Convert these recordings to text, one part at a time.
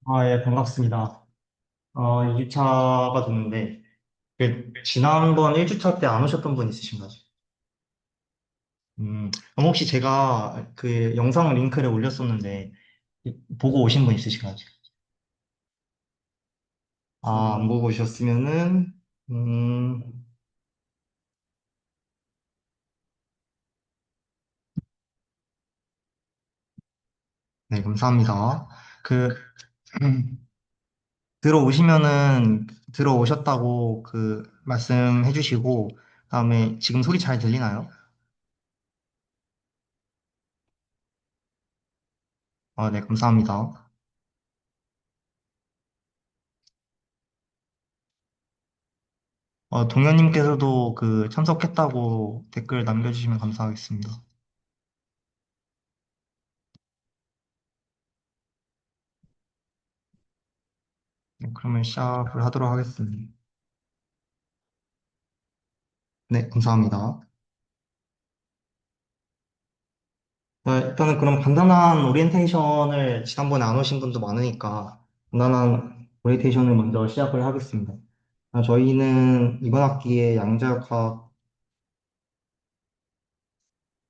예, 반갑습니다. 2주차가 됐는데, 지난번 1주차 때 안 오셨던 분 있으신가요? 그럼 혹시 제가 그 영상 링크를 올렸었는데, 보고 오신 분 있으신가요? 안 보고 오셨으면은, 음, 네, 감사합니다. 그, 음, 들어오셨다고 말씀해 주시고, 그다음에 지금 소리 잘 들리나요? 네, 감사합니다. 동현님께서도 참석했다고 댓글 남겨주시면 감사하겠습니다. 네, 그러면 시작을 하도록 하겠습니다. 네, 감사합니다. 일단은 그럼 간단한 오리엔테이션을 지난번에 안 오신 분도 많으니까 간단한 오리엔테이션을 먼저 시작을 하겠습니다. 저희는 이번 학기에 양자역학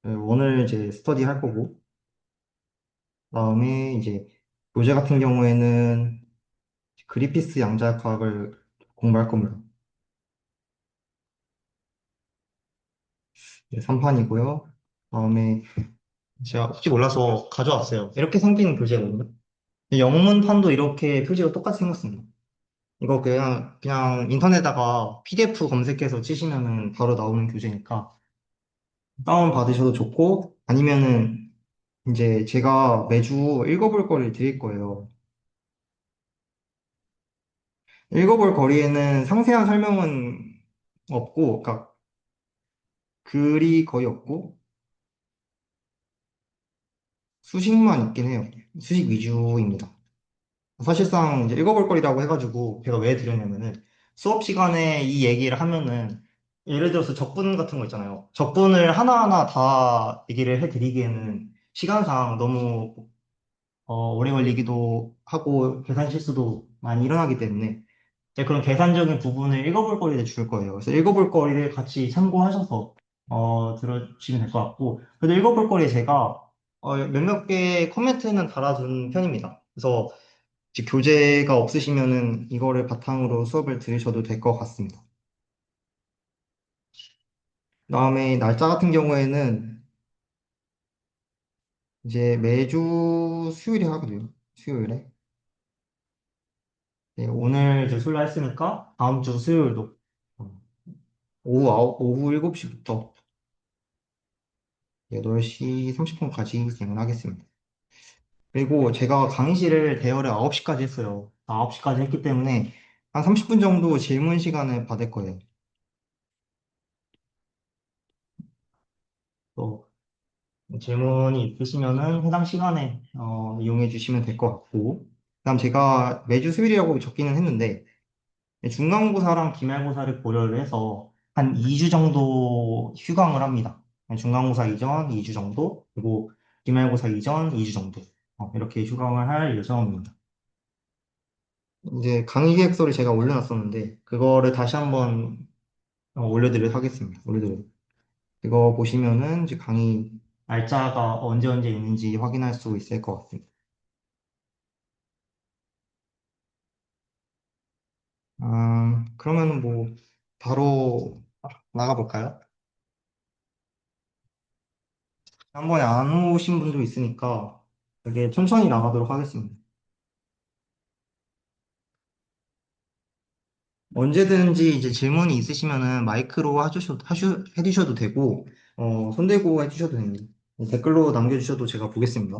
원을 이제 스터디 할 거고, 그다음에 이제 교재 같은 경우에는 그리피스 양자역학을 공부할 겁니다. 3판이고요. 다음에 제가 혹시 몰라서 가져왔어요. 이렇게 생긴 교재거든요. 영문판도 이렇게 표지가 똑같이 생겼습니다. 이거 그냥 인터넷에다가 PDF 검색해서 치시면은 바로 나오는 교재니까 다운 받으셔도 좋고, 아니면은 이제 제가 매주 읽어볼 거를 드릴 거예요. 읽어볼 거리에는 상세한 설명은 없고, 그러니까 글이 거의 없고, 수식만 있긴 해요. 수식 위주입니다. 사실상 이제 읽어볼 거리라고 해가지고 제가 왜 드렸냐면은 수업 시간에 이 얘기를 하면은 예를 들어서 적분 같은 거 있잖아요. 적분을 하나하나 다 얘기를 해드리기에는 시간상 너무 오래 걸리기도 하고 계산 실수도 많이 일어나기 때문에 이제 그런 계산적인 부분을 읽어볼 거리를 줄 거예요. 그래서 읽어볼 거리를 같이 참고하셔서 들어주시면 될 것 같고, 그래도 읽어볼 거리에 제가 몇몇 개 코멘트는 달아둔 편입니다. 그래서 이제 교재가 없으시면은 이거를 바탕으로 수업을 들으셔도 될 것 같습니다. 그다음에 날짜 같은 경우에는 이제 매주 수요일에 하거든요. 수요일에. 네, 오늘 이제 수요일 했으니까 다음 주 수요일도 오후 7시부터 8시 30분까지 진행을 하겠습니다. 그리고 제가 강의실을 대여를 9시까지 했어요. 9시까지 했기 때문에 한 30분 정도 질문 시간을 받을 거예요. 또 질문이 있으시면은 해당 시간에 이용해 주시면 될 것 같고, 그다음 제가 매주 수요일이라고 적기는 했는데 중간고사랑 기말고사를 고려를 해서 한 2주 정도 휴강을 합니다. 중간고사 이전 2주 정도, 그리고 기말고사 이전 2주 정도 이렇게 휴강을 할 예정입니다. 이제 강의 계획서를 제가 올려놨었는데 그거를 다시 한번 올려드리도록 하겠습니다. 올려드리도록. 이거 보시면은 이제 강의 날짜가 언제 언제 있는지 확인할 수 있을 것 같습니다. 그러면은 뭐 바로 나가볼까요? 한 번에 안 오신 분도 있으니까 되게 천천히 나가도록 하겠습니다. 언제든지 이제 질문이 있으시면은 마이크로 해주셔도 되고, 손 들고 해주셔도 됩니다. 댓글로 남겨주셔도 제가 보겠습니다.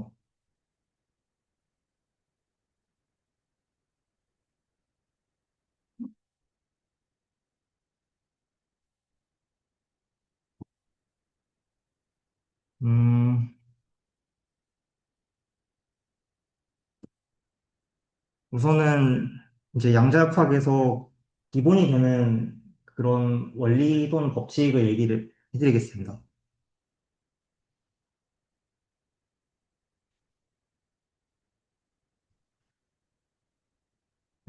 음, 우선은 이제 양자역학에서 기본이 되는 그런 원리 또는 법칙을 얘기를 해드리겠습니다.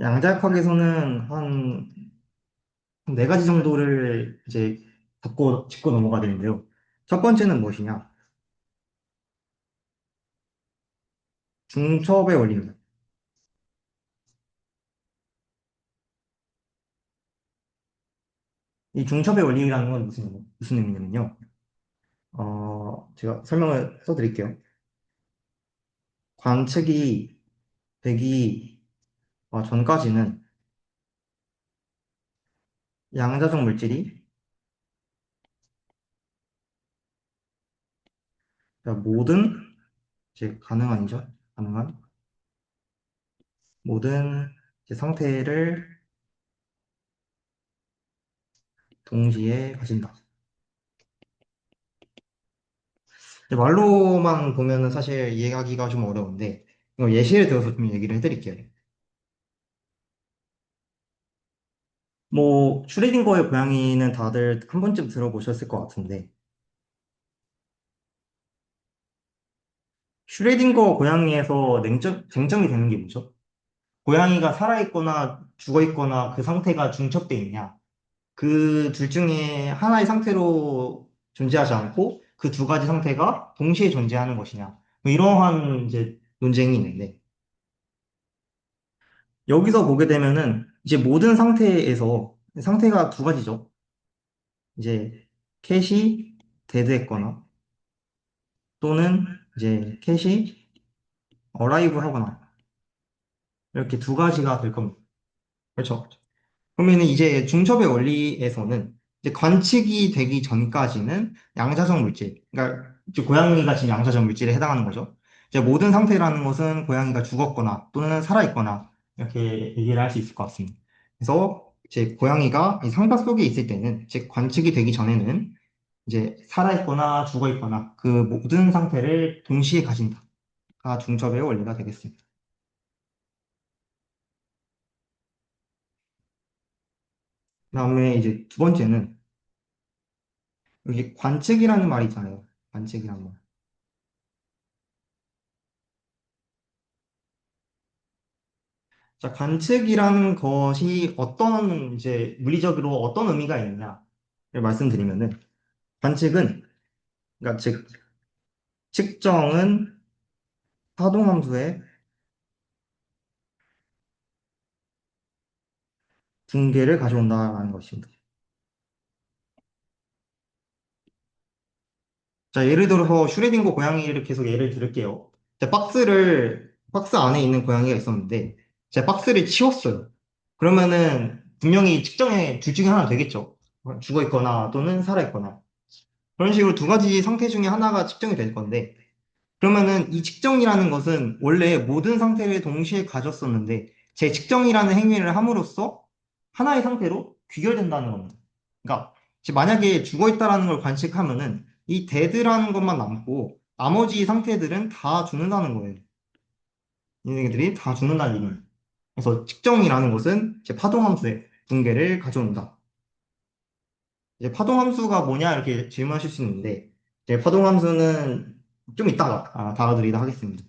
양자역학에서는 한 네 가지 정도를 이제 짚고 넘어가야 되는데요. 첫 번째는 무엇이냐? 중첩의 원리입니다. 이 중첩의 원리라는 건 무슨 의미냐면요. 제가 설명을 써드릴게요. 관측이 되기 전까지는 양자적 물질이 모든 이제 가능한이죠. 가능한 모든 이제 상태를 동시에 가진다. 이제 말로만 보면은 사실 이해하기가 좀 어려운데 이거 예시를 들어서 좀 얘기를 해드릴게요. 뭐 슈레딩거의 고양이는 다들 한 번쯤 들어보셨을 것 같은데 슈레딩거 고양이에서 쟁점이 되는 게 뭐죠? 고양이가 살아있거나 죽어있거나 그 상태가 중첩돼 있냐? 그 둘 중에 하나의 상태로 존재하지 않고 그 두 가지 상태가 동시에 존재하는 것이냐? 뭐 이러한 이제 논쟁이 있는데 여기서 보게 되면은 이제 모든 상태에서 상태가 두 가지죠. 이제 캣이 데드했거나 또는 이제 캣이 어라이브 하거나 이렇게 두 가지가 될 겁니다. 그렇죠? 그러면은 이제 중첩의 원리에서는 이제 관측이 되기 전까지는 양자적 물질, 그러니까 이제 고양이가 지금 양자적 물질에 해당하는 거죠. 이제 모든 상태라는 것은 고양이가 죽었거나 또는 살아있거나 이렇게 얘기를 할 수 있을 것 같습니다. 그래서 이제 고양이가 이 상태 속에 있을 때는 즉 관측이 되기 전에는 이제 살아있거나 죽어있거나 그 모든 상태를 동시에 가진다가 중첩의 원리가 되겠습니다. 그다음에 이제 두 번째는 여기 관측이라는 말이 있잖아요. 관측이라는 말. 자, 관측이라는 것이 어떤 이제 물리적으로 어떤 의미가 있느냐를 말씀드리면은 관측은 그러니까 즉 측정은 파동함수의 붕괴를 가져온다라는 것입니다. 자, 예를 들어서 슈레딩거 고양이를 계속 예를 들을게요. 자, 박스 안에 있는 고양이가 있었는데 제가 박스를 치웠어요. 그러면은 분명히 측정에 둘 중에 하나 되겠죠. 죽어 있거나 또는 살아 있거나. 그런 식으로 두 가지 상태 중에 하나가 측정이 될 건데, 그러면은 이 측정이라는 것은 원래 모든 상태를 동시에 가졌었는데, 제 측정이라는 행위를 함으로써 하나의 상태로 귀결된다는 겁니다. 그러니까, 만약에 죽어 있다라는 걸 관측하면은 이 데드라는 것만 남고, 나머지 상태들은 다 죽는다는 거예요. 얘네들이 다 죽는다는 얘기예요. 그래서 측정이라는 것은 제 파동함수의 붕괴를 가져온다. 이제 파동함수가 뭐냐 이렇게 질문하실 수 있는데 이제 파동함수는 좀 이따가 다뤄드리도록 하겠습니다.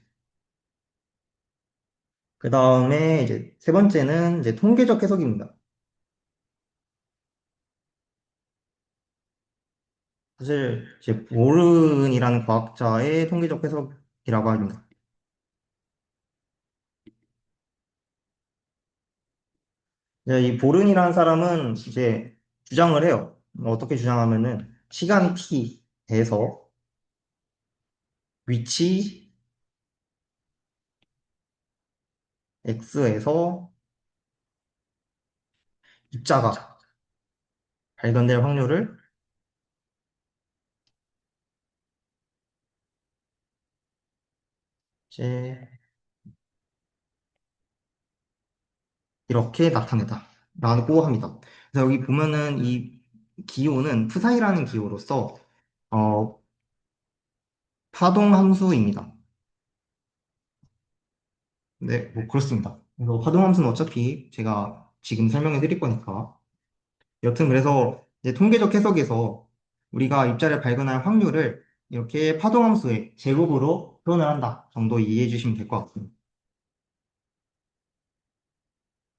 그 다음에 이제 세 번째는 이제 통계적 해석입니다. 사실 이제 보른이라는 과학자의 통계적 해석이라고 합니다. 이제 이 보른이라는 사람은 이제 주장을 해요. 어떻게 주장하면은 시간 t에서 위치 x에서 입자가 발견될 확률을 이제 이렇게 나타내다라고 합니다. 그래서 여기 보면은 이 기호는 푸사이라는 기호로서 어, 파동 함수입니다. 네, 뭐 그렇습니다. 그래서 파동 함수는 어차피 제가 지금 설명해 드릴 거니까 여튼 그래서 이제 통계적 해석에서 우리가 입자를 발견할 확률을 이렇게 파동 함수의 제곱으로 표현을 한다 정도 이해해 주시면 될 것 같습니다.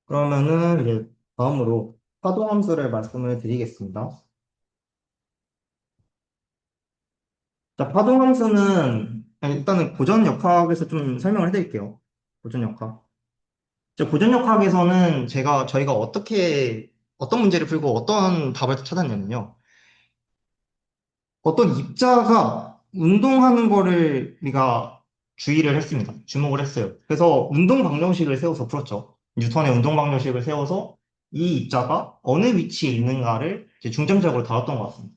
그러면은 이제 다음으로 파동함수를 말씀을 드리겠습니다. 자, 파동함수는 일단은 고전역학에서 좀 설명을 해드릴게요. 고전역학. 자, 고전역학에서는 저희가 어떤 문제를 풀고 어떤 답을 찾았냐면요. 어떤 입자가 운동하는 거를 우리가 주의를 했습니다. 주목을 했어요. 그래서 운동 방정식을 세워서 풀었죠. 뉴턴의 운동 방정식을 세워서 이 입자가 어느 위치에 있는가를 이제 중점적으로 다뤘던 것 같습니다.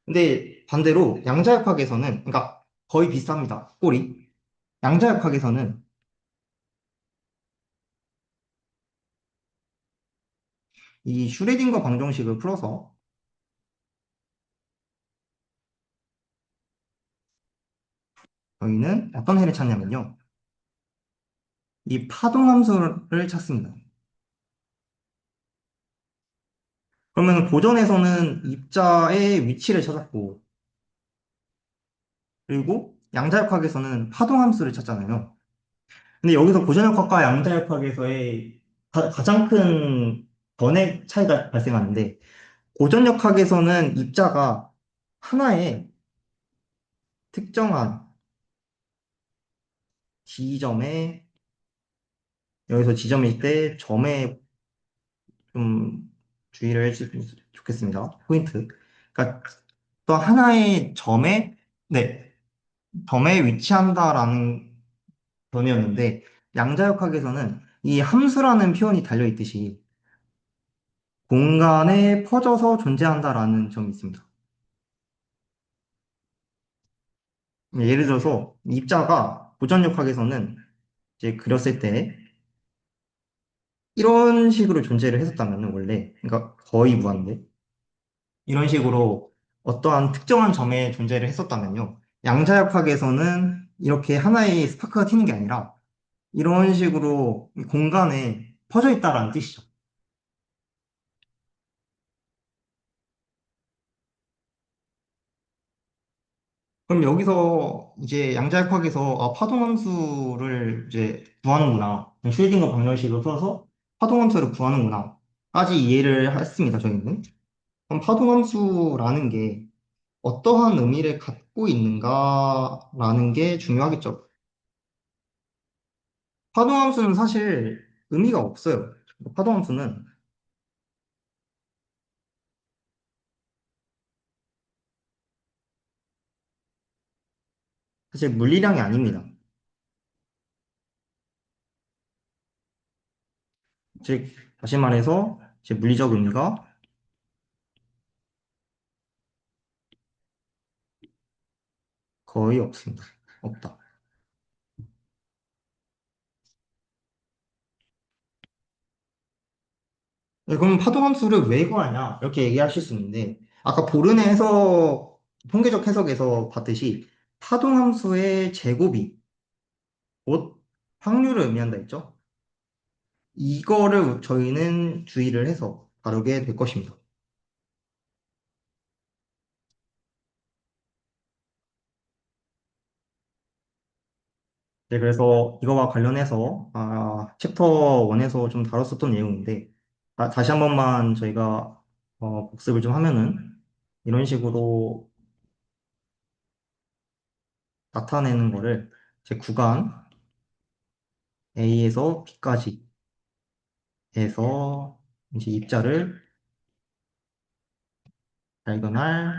근데 반대로 양자역학에서는, 그러니까 거의 비슷합니다. 꼬리. 양자역학에서는 이 슈레딩거 방정식을 풀어서 저희는 어떤 해를 찾냐면요. 이 파동함수를 찾습니다. 그러면 고전에서는 입자의 위치를 찾았고, 그리고 양자역학에서는 파동함수를 찾잖아요. 근데 여기서 고전역학과 양자역학에서의 가장 큰 번의 차이가 발생하는데, 고전역학에서는 입자가 하나의 특정한 지점에, 여기서 지점일 때 점에 좀 주의를 해주시면 좋겠습니다. 포인트. 그러니까 또 하나의 네, 점에 위치한다라는 변이었는데, 양자역학에서는 이 함수라는 표현이 달려있듯이 공간에 퍼져서 존재한다라는 점이 있습니다. 예를 들어서 입자가 고전역학에서는 이제 그렸을 때 이런 식으로 존재를 했었다면 원래, 그러니까 거의 무한대 이런 식으로 어떠한 특정한 점에 존재를 했었다면요. 양자역학에서는 이렇게 하나의 스파크가 튀는 게 아니라 이런 식으로 이 공간에 퍼져 있다라는 뜻이죠. 그럼 여기서 이제 양자역학에서 파동함수를 이제 구하는구나. 슈레딩거 방정식을 풀어서 파동함수를 구하는구나. 까지 이해를 했습니다, 저희는. 그럼 파동함수라는 게 어떠한 의미를 갖고 있는가라는 게 중요하겠죠. 파동함수는 사실 의미가 없어요. 파동함수는 사실 물리량이 아닙니다. 즉, 다시 말해서 제 물리적 의미가 거의 없습니다. 없다. 네, 그럼 파동함수를 왜 구하냐? 이렇게 얘기하실 수 있는데, 아까 보른의 통계적 해석에서 봤듯이, 파동함수의 제곱이 곧 확률을 의미한다 했죠? 이거를 저희는 주의를 해서 다루게 될 것입니다. 네, 그래서 이거와 관련해서, 챕터 1에서 좀 다뤘었던 내용인데, 다시 한 번만 저희가 복습을 좀 하면은, 이런 식으로 나타내는 거를 제 구간 A에서 B까지 해서 이제 입자를 발견할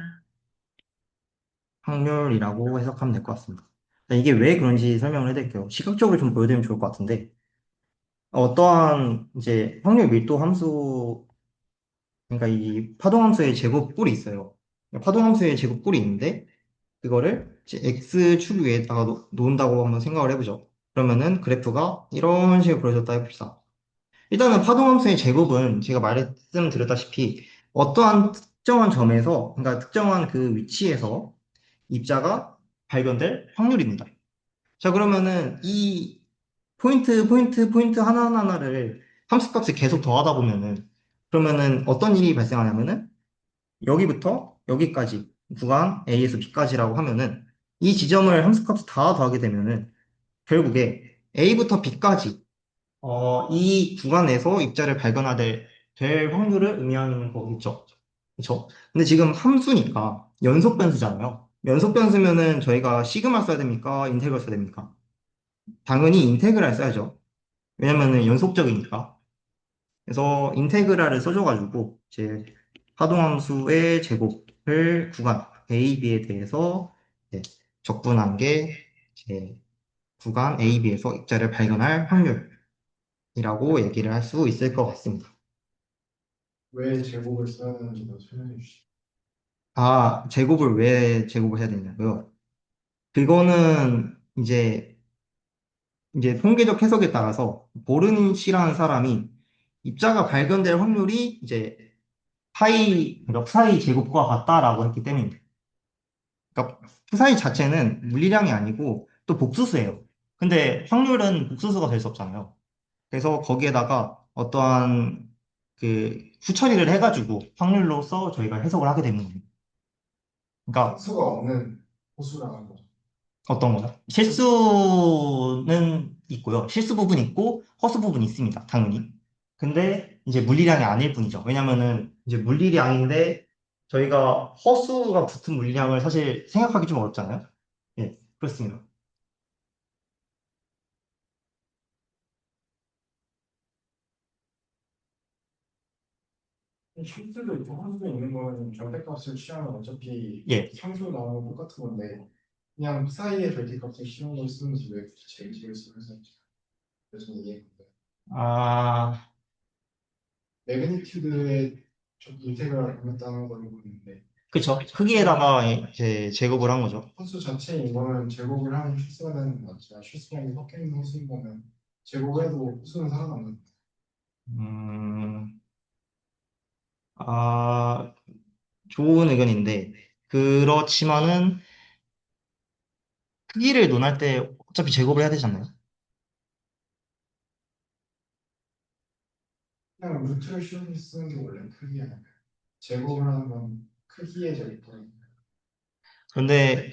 확률이라고 해석하면 될 것 같습니다. 자, 이게 왜 그런지 설명을 해드릴게요. 시각적으로 좀 보여드리면 좋을 것 같은데, 어떠한 이제 확률 밀도 함수, 그러니까 이 파동함수의 제곱꼴이 있어요. 파동함수의 제곱꼴이 있는데, 그거를 이제 X축 위에다가 놓은다고 한번 생각을 해보죠. 그러면은 그래프가 이런 식으로 그려졌다 해봅시다. 일단은 파동함수의 제곱은 제가 말씀드렸다시피 어떠한 특정한 점에서, 그러니까 특정한 그 위치에서 입자가 발견될 확률입니다. 자, 그러면은 이 포인트 하나하나를 함수값을 계속 더하다 보면은, 그러면은 어떤 일이 발생하냐면은 여기부터 여기까지 구간 A에서 B까지라고 하면은 이 지점을 함수값을 다 더하게 되면은 결국에 A부터 B까지 이 구간에서 입자를 발견하게 될 확률을 의미하는 거겠죠. 그렇죠? 근데 지금 함수니까 연속 변수잖아요. 연속 변수면은 저희가 시그마 써야 됩니까? 인테그럴 써야 됩니까? 당연히 인테그랄 써야죠. 왜냐면은 연속적이니까. 그래서 인테그랄을 써줘가지고 이제 하동함수의 제곱을 구간 A, B에 대해서 이제 적분한 게 이제 구간 A, B에서 입자를 발견할 확률이라고 얘기를 할 수 있을 것 같습니다. 왜 제곱을 써야 되는지 더 설명해 주시죠. 아, 제곱을 왜 제곱을 해야 되냐고요? 그거는 이제 통계적 해석에 따라서 보르닌 씨라는 사람이 입자가 발견될 확률이 이제 몇 사이 제곱과 같다라고 했기 때문입니다. 그러니까 푸사이 자체는 물리량이 아니고 또 복수수예요. 근데 확률은 복수수가 될 수 없잖아요. 그래서 거기에다가 어떠한 그 후처리를 해가지고 확률로서 저희가 해석을 하게 되는 겁니다. 그러니까 상수가 없는 호수라는 거죠. 어떤 거요? 실수는 있고요. 실수 부분 있고 허수 부분이 있습니다. 당연히. 근데 이제 물리량이 아닐 뿐이죠. 왜냐면은 이제 물리량인데 저희가 허수가 붙은 물리량을 사실 생각하기 좀 어렵잖아요. 예, 그렇습니다. 실수도 있고 함수도 있는 거는 절대값을 취하면 어차피 예. 상수 나오는 거 똑같은 건데 그냥 사이에 절대값을 씌운 걸 쓰는지 왜 굳이 제곱을 쓰면서 그래서 이해가 안 돼요. 아, 매그니튜드의 인테그랄을 변했다는 걸 보는데 그쵸. 그냥 크기에다가 이제 제곱을 한 거죠. 호수 자체인 거는 제곱을 하면 실수가 되는 거 맞죠? 실수량이 섞여 있는 호수인 거면 제곱해도 호수는 살아남는 거예요. 음, 아, 좋은 의견인데, 그렇지만은 크기를 논할 때 어차피 제곱을 해야 되잖아요. 그냥 루트를 씌워서 쓰는 게 원래 크기야. 제곱을 하는 건 크기의 제곱이고 그런데,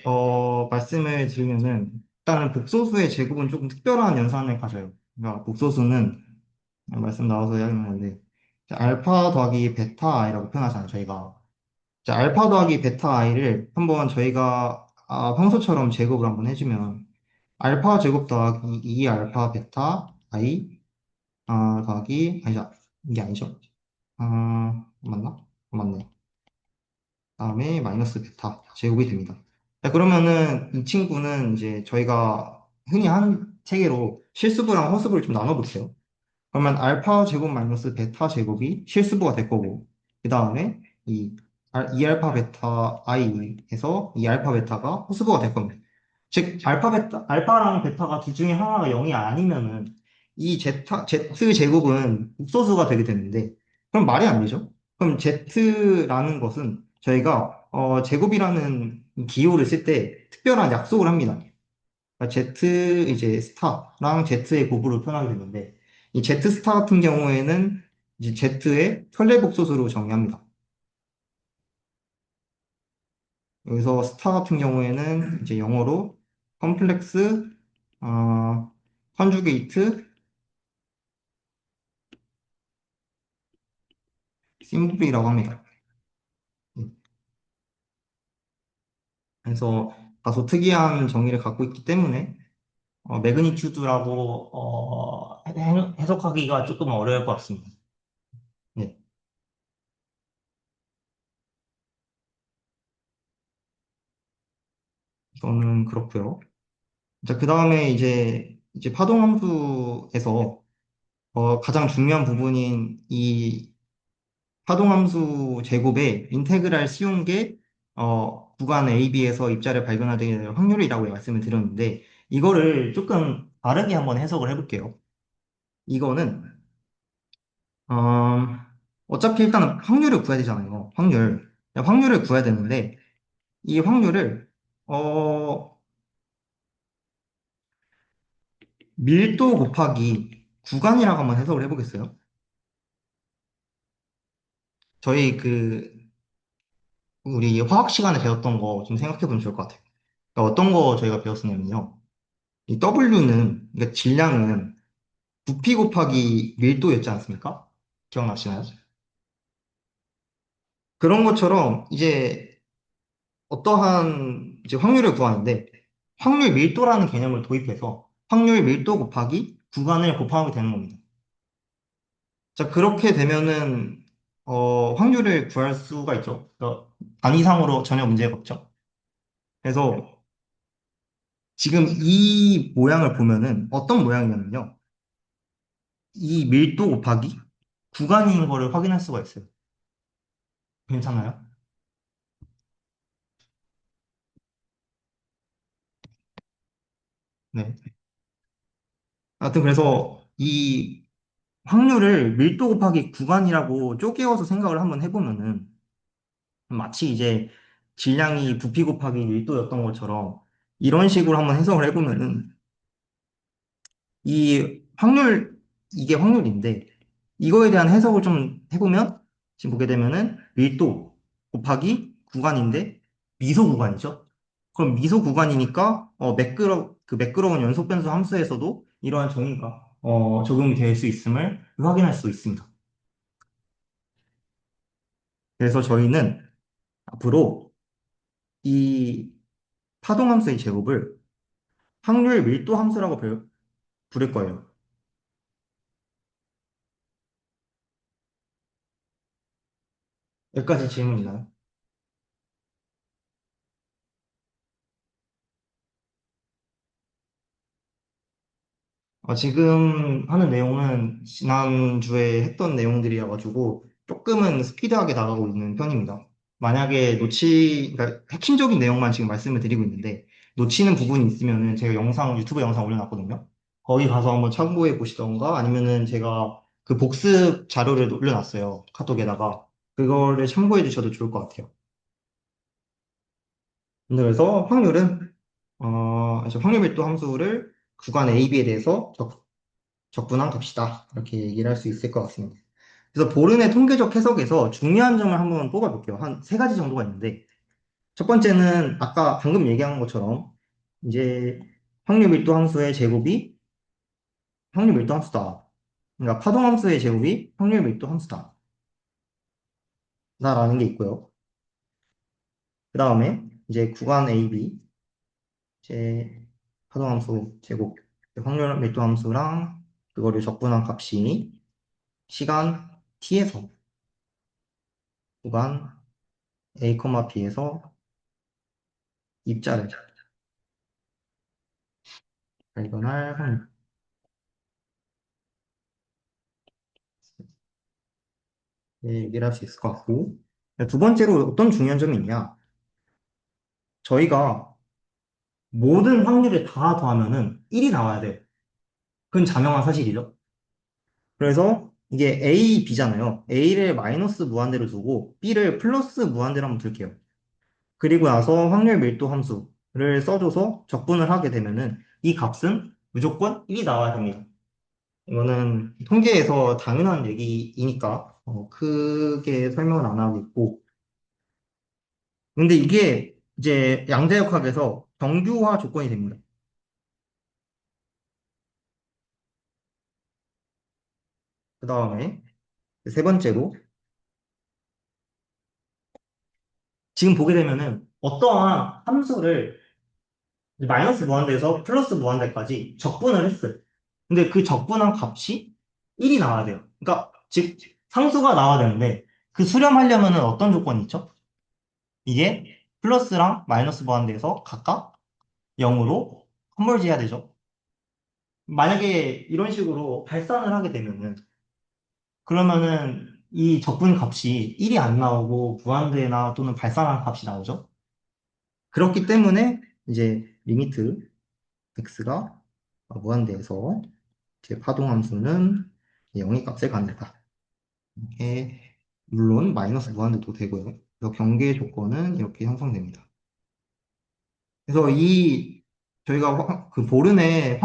말씀을 드리면은, 일단은 복소수의 제곱은 조금 특별한 연산을 가져요. 그러니까 복소수는, 말씀 나와서 이야기한 건데, 이제 알파 더하기 베타 i라고 표현하잖아요, 저희가. 자, 알파 더하기 베타 i를 한번 저희가 평소처럼 제곱을 한번 해주면 알파 제곱 더하기 2 알파 베타 i 더하기 아니죠. 이게 아니죠. 맞나? 맞네. 다음에 마이너스 베타 제곱이 됩니다. 자, 그러면은 이 친구는 이제 저희가 흔히 한 체계로 실수부랑 허수부를 좀 나눠볼게요. 그러면 알파 제곱 마이너스 베타 제곱이 실수부가 될 거고, 그 다음에 이 2알파 베타 i에서 2알파 베타가 호수부가 될 겁니다. 즉, 알파랑 베타가 둘 중에 하나가 0이 아니면은 이 z 제곱은 극소수가 되게 되는데, 그럼 말이 안 되죠? 그럼 z라는 것은 저희가 제곱이라는 이 기호를 쓸 때 특별한 약속을 합니다. 그러니까 Z 이제 스타랑 Z의 곱으로 표현하게 되는데 이 Z 스타 같은 경우에는 이제 Z의 설레복소수로 정의합니다. 여기서 스타 같은 경우에는 이제 영어로 컴플렉스 어, 컨주게이트 심블이라고 합니다. 그래서 다소 특이한 정의를 갖고 있기 때문에 매그니튜드라고 해석하기가 조금 어려울 것 같습니다. 네, 저는 그렇고요. 자, 그 다음에 이제 파동함수에서 가장 중요한 부분인 이 파동함수 제곱에 인테그랄 씌운 게 구간 AB에서 입자를 발견하게 될 확률이라고 말씀을 드렸는데 이거를 조금 다르게 한번 해석을 해볼게요. 이거는 어, 어차피 일단은 확률을 구해야 되잖아요. 확률을 구해야 되는데 이 확률을 어, 밀도 곱하기 구간이라고 한번 해석을 해보겠어요. 저희 우리 화학 시간에 배웠던 거 좀 생각해 보면 좋을 것 같아요. 그러니까 어떤 거 저희가 배웠었냐면요. 이 W는, 그러니까 질량은 부피 곱하기 밀도였지 않습니까? 기억나시나요? 그런 것처럼 이제 어떠한 이제 확률을 구하는데 확률 밀도라는 개념을 도입해서 확률 밀도 곱하기 구간을 곱하면 되는 겁니다. 자, 그렇게 되면은 확률을 구할 수가 있죠. 단위상으로 전혀 문제가 없죠. 그래서 지금 이 모양을 보면은 어떤 모양이냐면요. 이 밀도 곱하기 구간인 거를 확인할 수가 있어요. 괜찮아요? 네. 하여튼 그래서 이 확률을 밀도 곱하기 구간이라고 쪼개어서 생각을 한번 해보면은 마치 이제 질량이 부피 곱하기 밀도였던 것처럼 이런 식으로 한번 해석을 해보면은 이 확률, 이게 확률인데 이거에 대한 해석을 좀 해보면 지금 보게 되면은 밀도 곱하기 구간인데 미소 구간이죠. 그럼 미소 구간이니까 그 매끄러운 연속 변수 함수에서도 이러한 정의가 적용이 될 수 있음을 확인할 수 있습니다. 그래서 저희는 앞으로 이 파동함수의 제곱을 확률 밀도 함수라고 부를 거예요. 여기까지 질문 있나요? 지금 하는 내용은 지난주에 했던 내용들이어가지고 조금은 스피드하게 나가고 있는 편입니다. 만약에 그러니까 핵심적인 내용만 지금 말씀을 드리고 있는데, 놓치는 부분이 있으면은 제가 유튜브 영상 올려놨거든요. 거기 가서 한번 참고해 보시던가 아니면은 제가 그 복습 자료를 올려놨어요. 카톡에다가. 그거를 참고해 주셔도 좋을 것 같아요. 그래서 이제 확률 밀도 함수를 구간 A, B에 대해서 적분한 값이다. 이렇게 얘기를 할 수 있을 것 같습니다. 그래서 보른의 통계적 해석에서 중요한 점을 한번 뽑아볼게요. 한 세 가지 정도가 있는데, 첫 번째는 아까 방금 얘기한 것처럼, 이제 확률 밀도 함수의 제곱이 확률 밀도 함수다. 그러니까 파동 함수의 제곱이 확률 밀도 함수다. 라는 게 있고요. 그 다음에 이제 구간 AB, 이제 파동 함수 제곱, 확률 밀도 함수랑 그거를 적분한 값이 시간 t에서 구간 A, B에서 입자를 발견할 확률. 네, 얘기를 할 수 있을 것 같고. 두 번째로 어떤 중요한 점이 있냐. 저희가 모든 확률을 다 더하면은 1이 나와야 돼. 그건 자명한 사실이죠. 그래서 이게 A, B잖아요. A를 마이너스 무한대로 두고 B를 플러스 무한대로 한번 둘게요. 그리고 나서 확률 밀도 함수를 써줘서 적분을 하게 되면은 이 값은 무조건 1이 나와야 됩니다. 이거는 통계에서 당연한 얘기이니까 크게 설명을 안 하겠고. 근데 이게 이제 양자역학에서 정규화 조건이 됩니다. 그 다음에 세 번째로 지금 보게 되면은 어떠한 함수를 마이너스 무한대에서 플러스 무한대까지 적분을 했어요. 근데 그 적분한 값이 1이 나와야 돼요. 그러니까 즉 상수가 나와야 되는데 그 수렴하려면은 어떤 조건이 있죠? 이게 플러스랑 마이너스 무한대에서 각각 0으로 컨버지 해야 되죠. 만약에 이런 식으로 발산을 하게 되면은 그러면은 이 적분 값이 1이 안 나오고 무한대나 또는 발산한 값이 나오죠. 그렇기 때문에 이제 리미트 x가 무한대에서 제 파동함수는 0의 값에 갖는다. 이게 물론 마이너스 무한대도 되고요. 그래서 경계 조건은 이렇게 형성됩니다. 그래서 저희가 그 보른의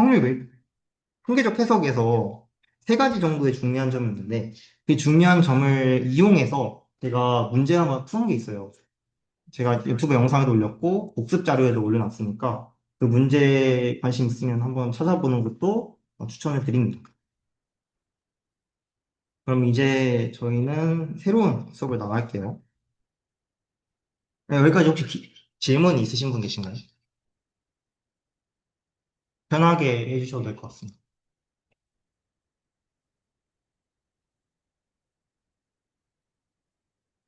통계적 해석에서 세 가지 정도의 중요한 점이 있는데 그 중요한 점을 이용해서 제가 문제 한번 푸는 게 있어요. 제가 유튜브 영상에도 올렸고 복습 자료에도 올려놨으니까 그 문제 관심 있으면 한번 찾아보는 것도 추천을 드립니다. 그럼 이제 저희는 새로운 수업을 나갈게요. 네, 여기까지 혹시 질문 있으신 분 계신가요? 편하게 해주셔도 될 것 같습니다.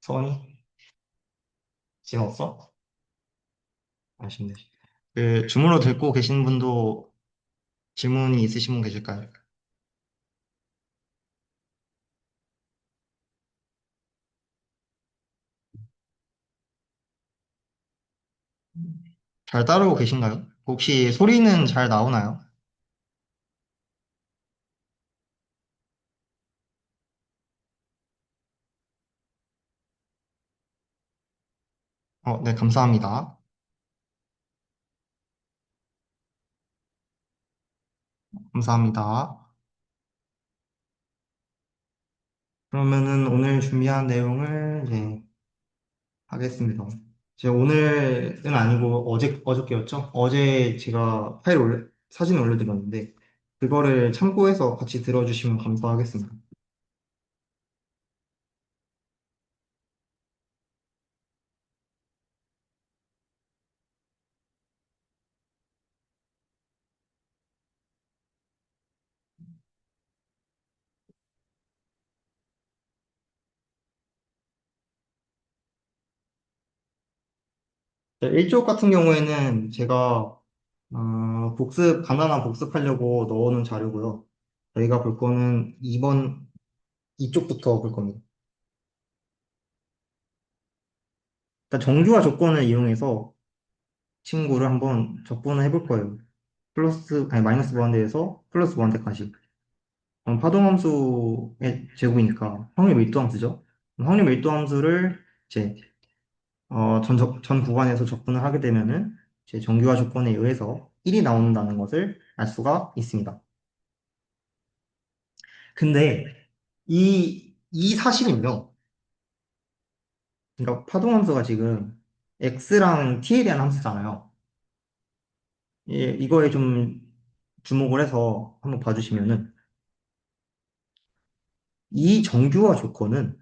서원이? 지금 없어? 아쉽네. 그, 주문으로 듣고 계신 분도 질문이 있으신 분 계실까요? 잘 따르고 계신가요? 혹시 소리는 잘 나오나요? 네, 감사합니다. 감사합니다. 그러면은 오늘 준비한 내용을 이제 하겠습니다. 제가 오늘은 아니고 어저께였죠? 어제 제가 사진을 올려드렸는데, 그거를 참고해서 같이 들어주시면 감사하겠습니다. 네, 1쪽 같은 경우에는 제가 간단한 복습하려고 넣어놓은 자료고요. 저희가 볼 거는 2쪽부터 볼 겁니다. 일단 정규화 조건을 이용해서 친구를 한번 적분을 해볼 거예요. 마이너스 무한대에서 플러스 무한대까지. 그럼 파동함수의 제곱이니까 확률 밀도 함수죠. 그럼 확률 밀도 함수를 이제 전 구간에서 적분을 하게 되면은 이제 정규화 조건에 의해서 1이 나온다는 것을 알 수가 있습니다. 근데 이 사실은요. 그러니까 파동함수가 지금 x랑 t에 대한 함수잖아요. 이거에 좀 주목을 해서 한번 봐주시면은 이 정규화 조건은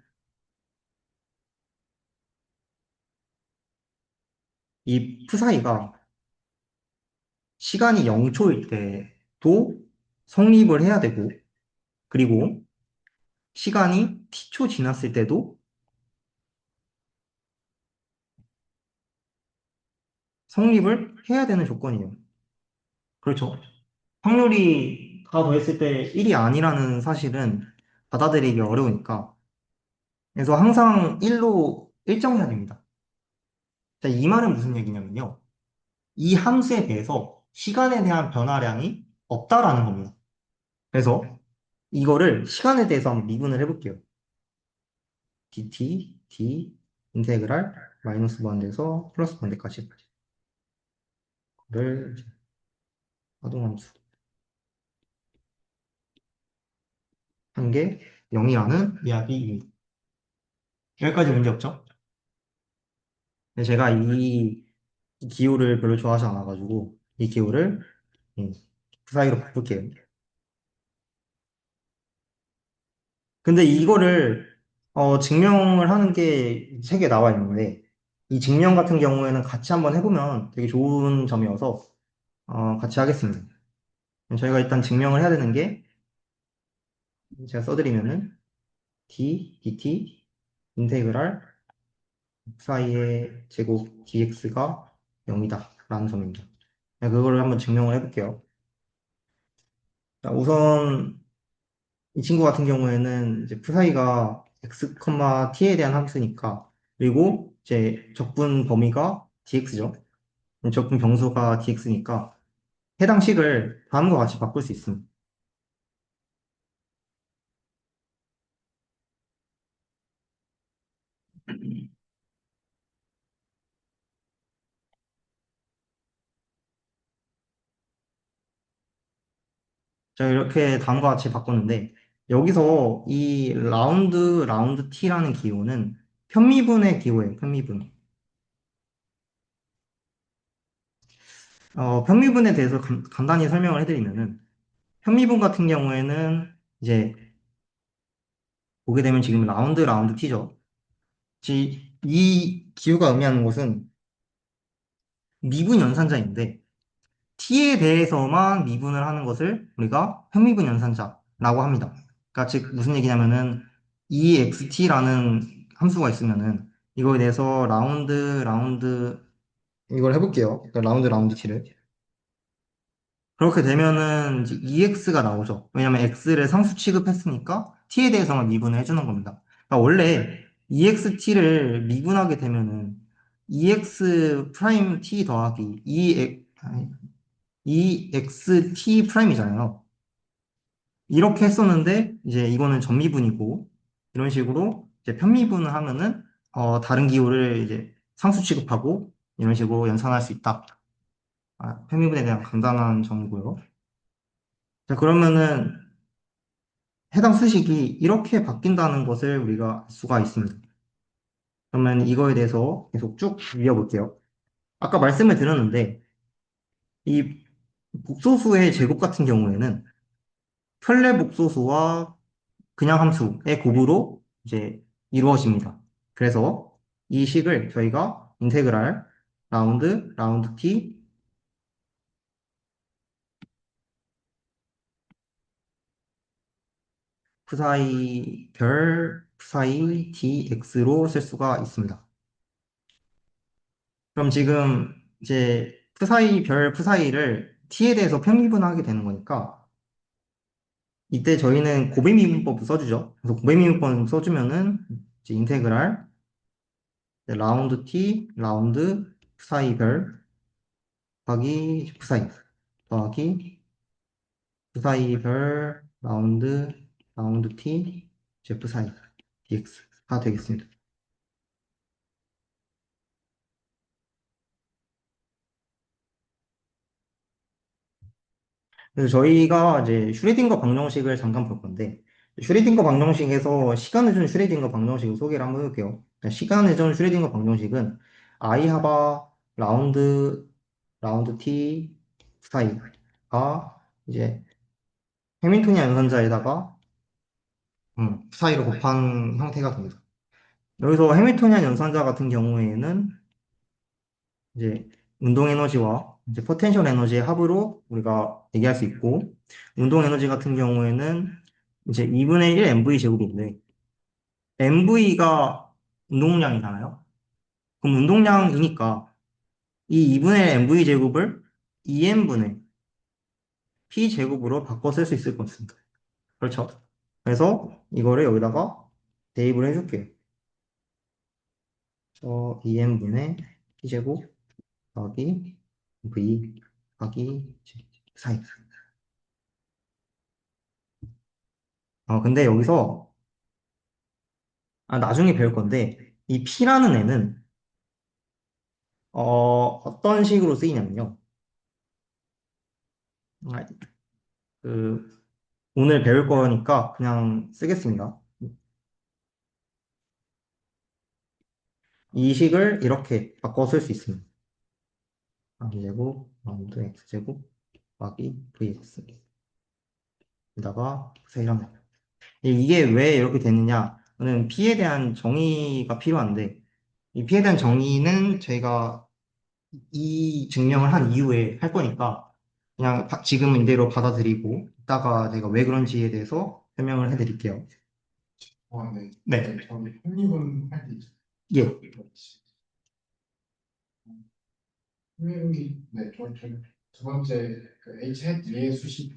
이 p사이가 시간이 0초일 때도 성립을 해야 되고, 그리고 시간이 t초 지났을 때도 성립을 해야 되는 조건이에요. 그렇죠. 확률이 다 더했을 때 1이 아니라는 사실은 받아들이기 어려우니까. 그래서 항상 1로 일정해야 됩니다. 자, 이 말은 무슨 얘기냐면요. 이 함수에 대해서 시간에 대한 변화량이 없다라는 겁니다. 그래서 이거를 시간에 대해서 한번 미분을 해볼게요. d 인테그랄 마이너스 무한대에서 플러스 무한대까지 를 하동함수 한 게 0이라는 이야기입니다. 여기까지 문제 없죠? 근데 제가 이 기호를 별로 좋아하지 않아가지고 이 기호를 음, 그 사이로 바꿀게요. 근데 이거를 증명을 하는 게 책에 나와 있는데 이 증명 같은 경우에는 같이 한번 해보면 되게 좋은 점이어서 같이 하겠습니다. 저희가 일단 증명을 해야 되는 게 제가 써드리면은 dt 인테그랄 사이의 제곱 dx가 0이다 라는 점입니다. 그거를 한번 증명을 해볼게요. 자, 우선 이 친구 같은 경우에는 이제 p사이가 x, t에 대한 함수니까 그리고 이제 적분 범위가 dx죠. 적분 병수가 dx니까 해당 식을 다음과 같이 바꿀 수 있습니다. 자, 이렇게 다음과 같이 바꿨는데 여기서 이 라운드 t라는 기호는 편미분의 기호예요. 편미분. 편미분에 대해서 간단히 설명을 해드리면은 편미분 같은 경우에는 이제 보게 되면 지금 라운드 t죠. 이 기호가 의미하는 것은 미분 연산자인데 t에 대해서만 미분을 하는 것을 우리가 편미분 연산자라고 합니다. 그러니까 즉 무슨 얘기냐면은 ext라는 함수가 있으면은 이거에 대해서 라운드 이걸 해볼게요. 그러니까 라운드 t를 그렇게 되면은 이제 EX가 나오죠. 왜냐면 X를 상수 취급했으니까 T에 대해서만 미분을 해주는 겁니다. 그러니까 원래 EXT를 미분하게 되면은 EX 프라임 T 더하기 EXT 프라임이잖아요. 이렇게 했었는데 이제 이거는 전미분이고 이런 식으로 이제 편미분을 하면은 다른 기호를 이제 상수 취급하고 이런 식으로 연산할 수 있다. 편미분에 대한 간단한 정보고요. 자, 그러면은 해당 수식이 이렇게 바뀐다는 것을 우리가 알 수가 있습니다. 그러면 이거에 대해서 계속 쭉 이어볼게요. 아까 말씀을 드렸는데, 이 복소수의 제곱 같은 경우에는 편례 복소수와 그냥 함수의 곱으로 이제 이루어집니다. 그래서 이 식을 저희가 인테그랄 라운드 t 푸사이 dx로 쓸 수가 있습니다. 그럼 지금 이제 푸사이를 t에 대해서 편미분하게 되는 거니까 이때 저희는 고배미분법을 써주죠. 그래서 고배미분법 써주면은 이제 인테그랄 라운드 t 라운드 푸사이별 더하기 푸사이 더하기 푸사이별 라운드 t 이제 푸사이 dx가 되겠습니다. 그래서 저희가 이제 슈레딩거 방정식을 잠깐 볼 건데, 슈레딩거 방정식에서 시간 회전 슈레딩거 방정식을 소개를 한번 해볼게요. 시간 회전 슈레딩거 방정식은 I 하바 라운드 t 사이가 이제 해밀토니안 연산자에다가 사이를 곱한 형태가 됩니다. 여기서 해밀토니안 연산자 같은 경우에는 이제 운동 에너지와 이제 포텐셜 에너지의 합으로 우리가 얘기할 수 있고, 운동 에너지 같은 경우에는 이제 2분의 1 MV 제곱인데, MV가 운동량이잖아요. 그럼 운동량이니까 이 2분의 1 MV 제곱을 2M분의 P 제곱으로 바꿔 쓸 수 있을 것 같습니다. 그렇죠? 그래서 이거를 여기다가 대입을 해줄게요. 2M분의 P 제곱 더하기 V 더하기 4. 근데 여기서 나중에 배울 건데 이 P라는 애는 어떤 식으로 쓰이냐면요. 아, 그 오늘 배울 거니까 그냥 쓰겠습니다. 이 식을 이렇게 바꿔 쓸 수 있습니다. B제곱 라운드 X제곱 더하기 VX 에다가 세이랑 이게 왜 이렇게 됐느냐는 P에 대한 정의가 필요한데 이 P에 대한 정의는 저희가 이 증명을 한 이후에 할 거니까 그냥 지금은 이대로 받아들이고 이따가 제가 왜 그런지에 대해서 설명을 해드릴게요. 네. 네. 네, 저기 한미분 할때 있죠. 예. 한미분이 두 번째 그 H hat 위의 수식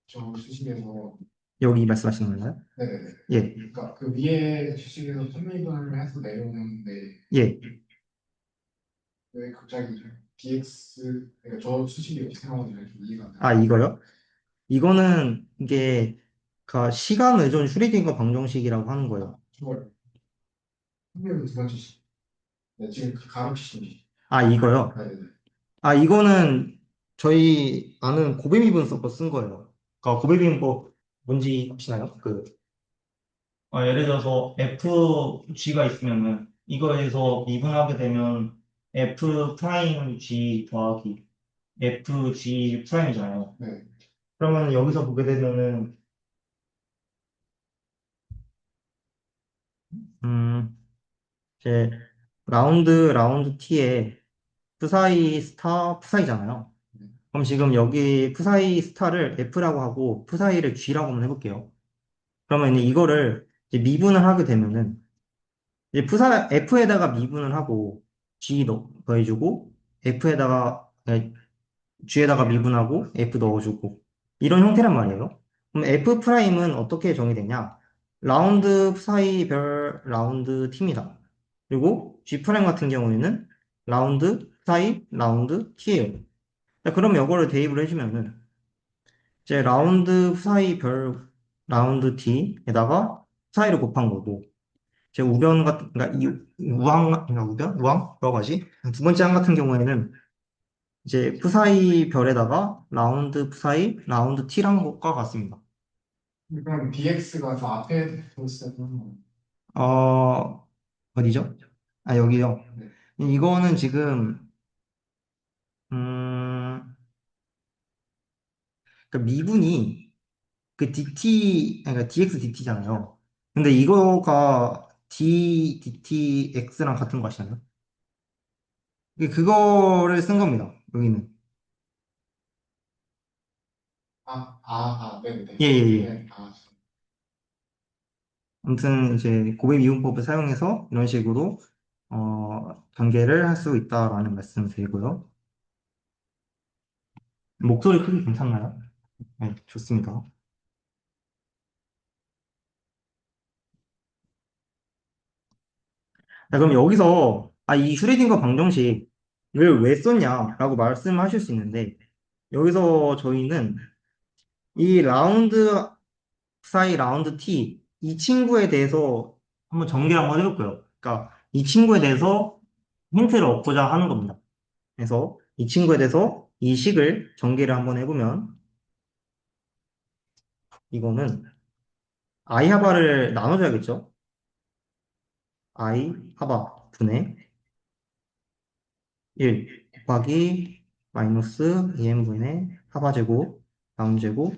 저 수식에서 여기 말씀하시는 건가요? 네네네. 예. 그러니까 그 위에 수식에서 한미분을 해서 내려오는데 예. 왜 갑자기 dx 그러니까 저 수식이 어떻게 나오는지 좀 이해가 안 아, 돼요. 이거요? 이거는 이게 그 시간 의존 슈리딩거 방정식이라고 하는 거예요. 저걸 한미분 두 번째 식. 네, 지금 그 가로치신 이거요? 네네네. 이거는 저희 아는 고배미분서거 쓴 거예요. 그러니까 고배미분법 뭔지 아시나요? 예를 들어서 FG가 있으면은 이거에서 미분하게 되면 F 프라임 G 더하기 FG 프라임이잖아요. 네. 그러면 여기서 보게 되면은 음, 이제 라운드 T에 푸사이 스타 푸사이잖아요. 네. 그럼 지금 여기 푸사이 스타를 F라고 하고 푸사이를 G라고 한번 해볼게요. 그러면 이거를 이제 미분을 하게 되면은 이제 F에다가 미분을 하고 G 더해주고 F에다가 G에다가 미분하고 F 넣어주고 이런 형태란 말이에요. 그럼 F 프라임은 어떻게 정의되냐? 라운드 사이 별 라운드 T입니다. 그리고 G 프라임 같은 경우에는 라운드 사이 라운드 T예요. 자, 그럼 이거를 대입을 해주면은 이제 라운드 사이 별 라운드 T에다가 사이를 곱한 거고 제 우변 같은 그러니까 이 그러니까 우황 뭐라고 하지? 두 번째 항 같은 경우에는 이제 푸사이 별에다가 라운드 푸사이 라운드 T란 것과 같습니다. 그럼 DX가 저 앞에 있었던 거. 어, 어디죠? 아, 여기요. 네. 이거는 지금, 음, 그 미분이 그 DT, 그러니까 DX DT잖아요. 근데 이거가 DTX랑 같은 거 아시나요? 그거를 쓴 겁니다. 여기는. 네네네. 예, 예, 예. 네, 아무튼 이제 고백 이용법을 사용해서 이런 식으로 전개를 할 수 있다라는 말씀 드리고요. 목소리 크기 괜찮나요? 네, 좋습니다. 자, 그럼 여기서 이 슈레딩거 방정식을 왜 썼냐라고 말씀하실 수 있는데 여기서 저희는 이 라운드 사이 라운드 T 이 친구에 대해서 한번 전개를 한번 해볼 거예요. 그러니까 이 친구에 대해서 힌트를 얻고자 하는 겁니다. 그래서 이 친구에 대해서 이 식을 전개를 한번 해보면 이거는 i 하바를 나눠줘야겠죠? i 하바 분의 1 곱하기 마이너스 2n분의 하바 제곱 라운드 제곱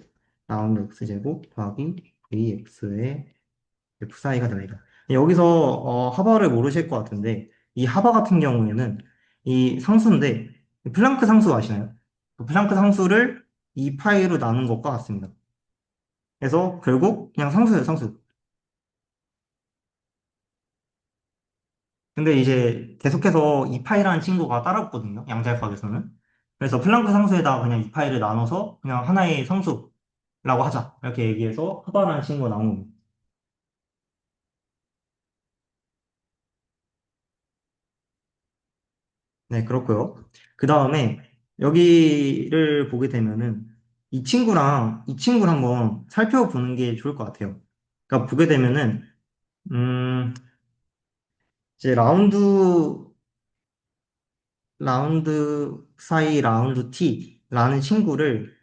라운드 x 제곱 더하기 ax의 f 사이가 됩니다. 여기서 하바를 모르실 것 같은데 이 하바 같은 경우에는 이 상수인데 플랑크 상수 아시나요? 그 플랑크 상수를 2파이로 나눈 것과 같습니다. 그래서 결국 그냥 상수예요, 상수. 근데 이제 계속해서 이파이라는 친구가 따라붙거든요. 양자역학에서는. 그래서 플랑크 상수에다가 그냥 이파이를 나눠서 그냥 하나의 상수라고 하자. 이렇게 얘기해서 하바라는 친구가 나온 겁니다. 네, 그렇고요. 그 다음에 여기를 보게 되면은 이 친구를 한번 살펴보는 게 좋을 것 같아요. 그러니까 보게 되면은 음, 이제 라운드 사이 라운드 T라는 친구를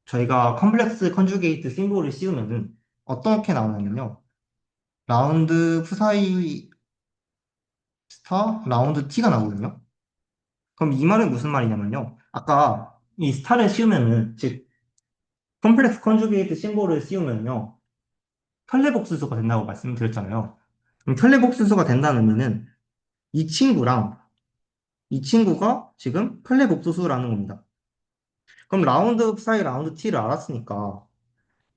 저희가 컴플렉스 컨주게이트 심볼을 씌우면은 어떻게 나오냐면요. 라운드 푸사이 스타 라운드 T가 나오거든요. 그럼 이 말은 무슨 말이냐면요. 아까 이 스타를 씌우면은 즉 컴플렉스 컨주게이트 심볼을 씌우면요. 켤레복수수가 된다고 말씀드렸잖아요. 그럼 켤레복수수가 된다는 의미는 이 친구랑 이 친구가 지금 켤레복수수라는 겁니다. 그럼 라운드 푸사이 라운드 T를 알았으니까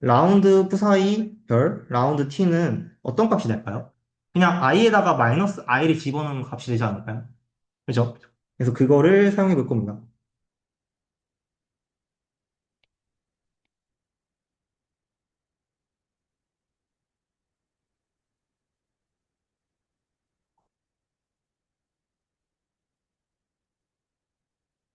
라운드 푸사이 별 라운드 t는 어떤 값이 될까요? 그냥 i에다가 마이너스 i를 집어넣는 값이 되지 않을까요? 그죠? 그래서 그거를 사용해 볼 겁니다.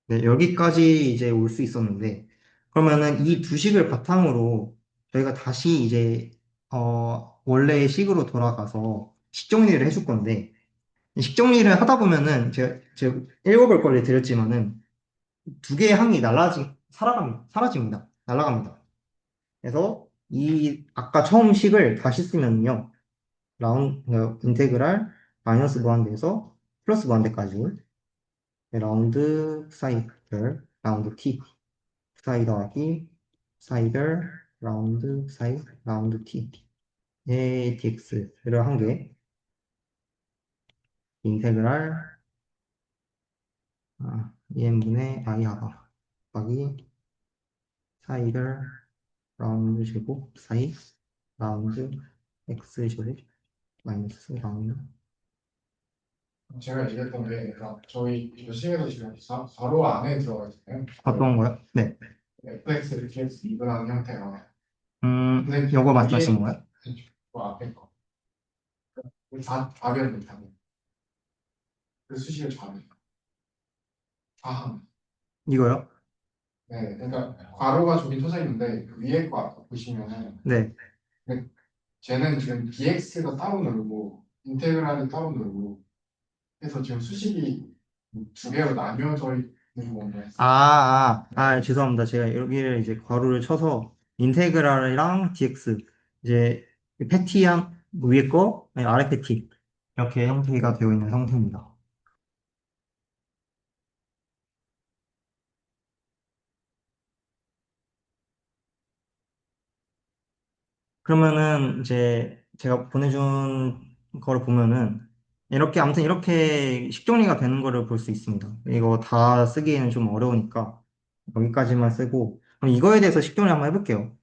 네, 여기까지 이제 올 수 있었는데 그러면은 이 두 식을 바탕으로 저희가 다시 이제 원래의 식으로 돌아가서 식 정리를 해줄 건데 이 식 정리를 하다 보면은 제가 읽어볼 거를 드렸지만은 두 개의 항이 사라집니다. 날아갑니다. 그래서 이 아까 처음 식을 다시 쓰면요. 인테그랄 마이너스 무한대에서 플러스 무한대까지 라운드 사이별 라운드 t 사이 더하기 사이별 라운드 사이 라운드 t a dx를 한 개, 인테그랄 EN분의 I 하다 곱하기 사이를 라운드 제곱 사이 라운드 x 제곱 마이너스 라운드 제가 얘기했던 게, 그러니까 저희 교식에서 지금 괄호 안에 들어가 있잖아요. 어떤 거요? 네. fx, dx 이분하는 형태가. 요거 근데 말씀하시는 위에 거예요? 그 앞에 거. 좌변 못하는. 그 수식을 좌변. 좌함. 이거요? 네, 그러니까 괄호가 저기 쳐져 있는데 그 위에 거 아까 보시면은 네. 그 쟤는 지금 dx가 따로 놀고 인테그랄이 따로 놀고 해서 지금 수식이 두 개로 나뉘어져 있는 건데. 죄송합니다. 제가 여기를 이제 괄호를 쳐서 인테그랄이랑 dx 이제 패티한 위에 거, 아니, 아래 패티 이렇게 형태가 되어 있는 상태입니다. 그러면은 이제 제가 보내준 거를 보면은 이렇게 아무튼 이렇게 식정리가 되는 거를 볼 수 있습니다. 이거 다 쓰기에는 좀 어려우니까 여기까지만 쓰고 그럼 이거에 대해서 식정리 한번 해볼게요.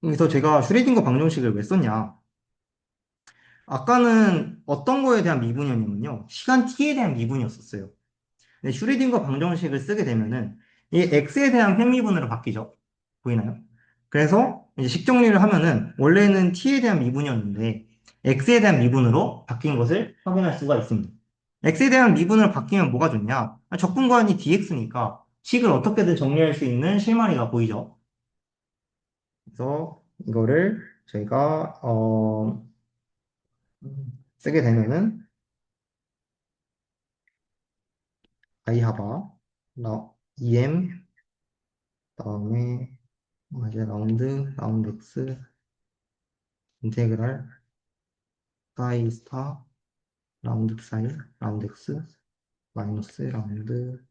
그래서 제가 슈레딩거 방정식을 왜 썼냐? 아까는 어떤 거에 대한 미분이었냐면요. 시간 t에 대한 미분이었었어요. 근데 슈레딩거 방정식을 쓰게 되면은 이 x에 대한 편미분으로 바뀌죠. 보이나요? 그래서 이제 식정리를 하면은 원래는 t에 대한 미분이었는데 x에 대한 미분으로 바뀐 것을 확인할 수가 있습니다. x에 대한 미분으로 바뀌면 뭐가 좋냐? 적분관이 dx니까 식을 어떻게든 정리할 수 있는 실마리가 보이죠. 그래서 이거를 저희가 쓰게 되면은 i 하바 em 다음에 이제 라운드 x 인테그랄 사이 스타 라운드 사이 라운드 x 마이너스 라운드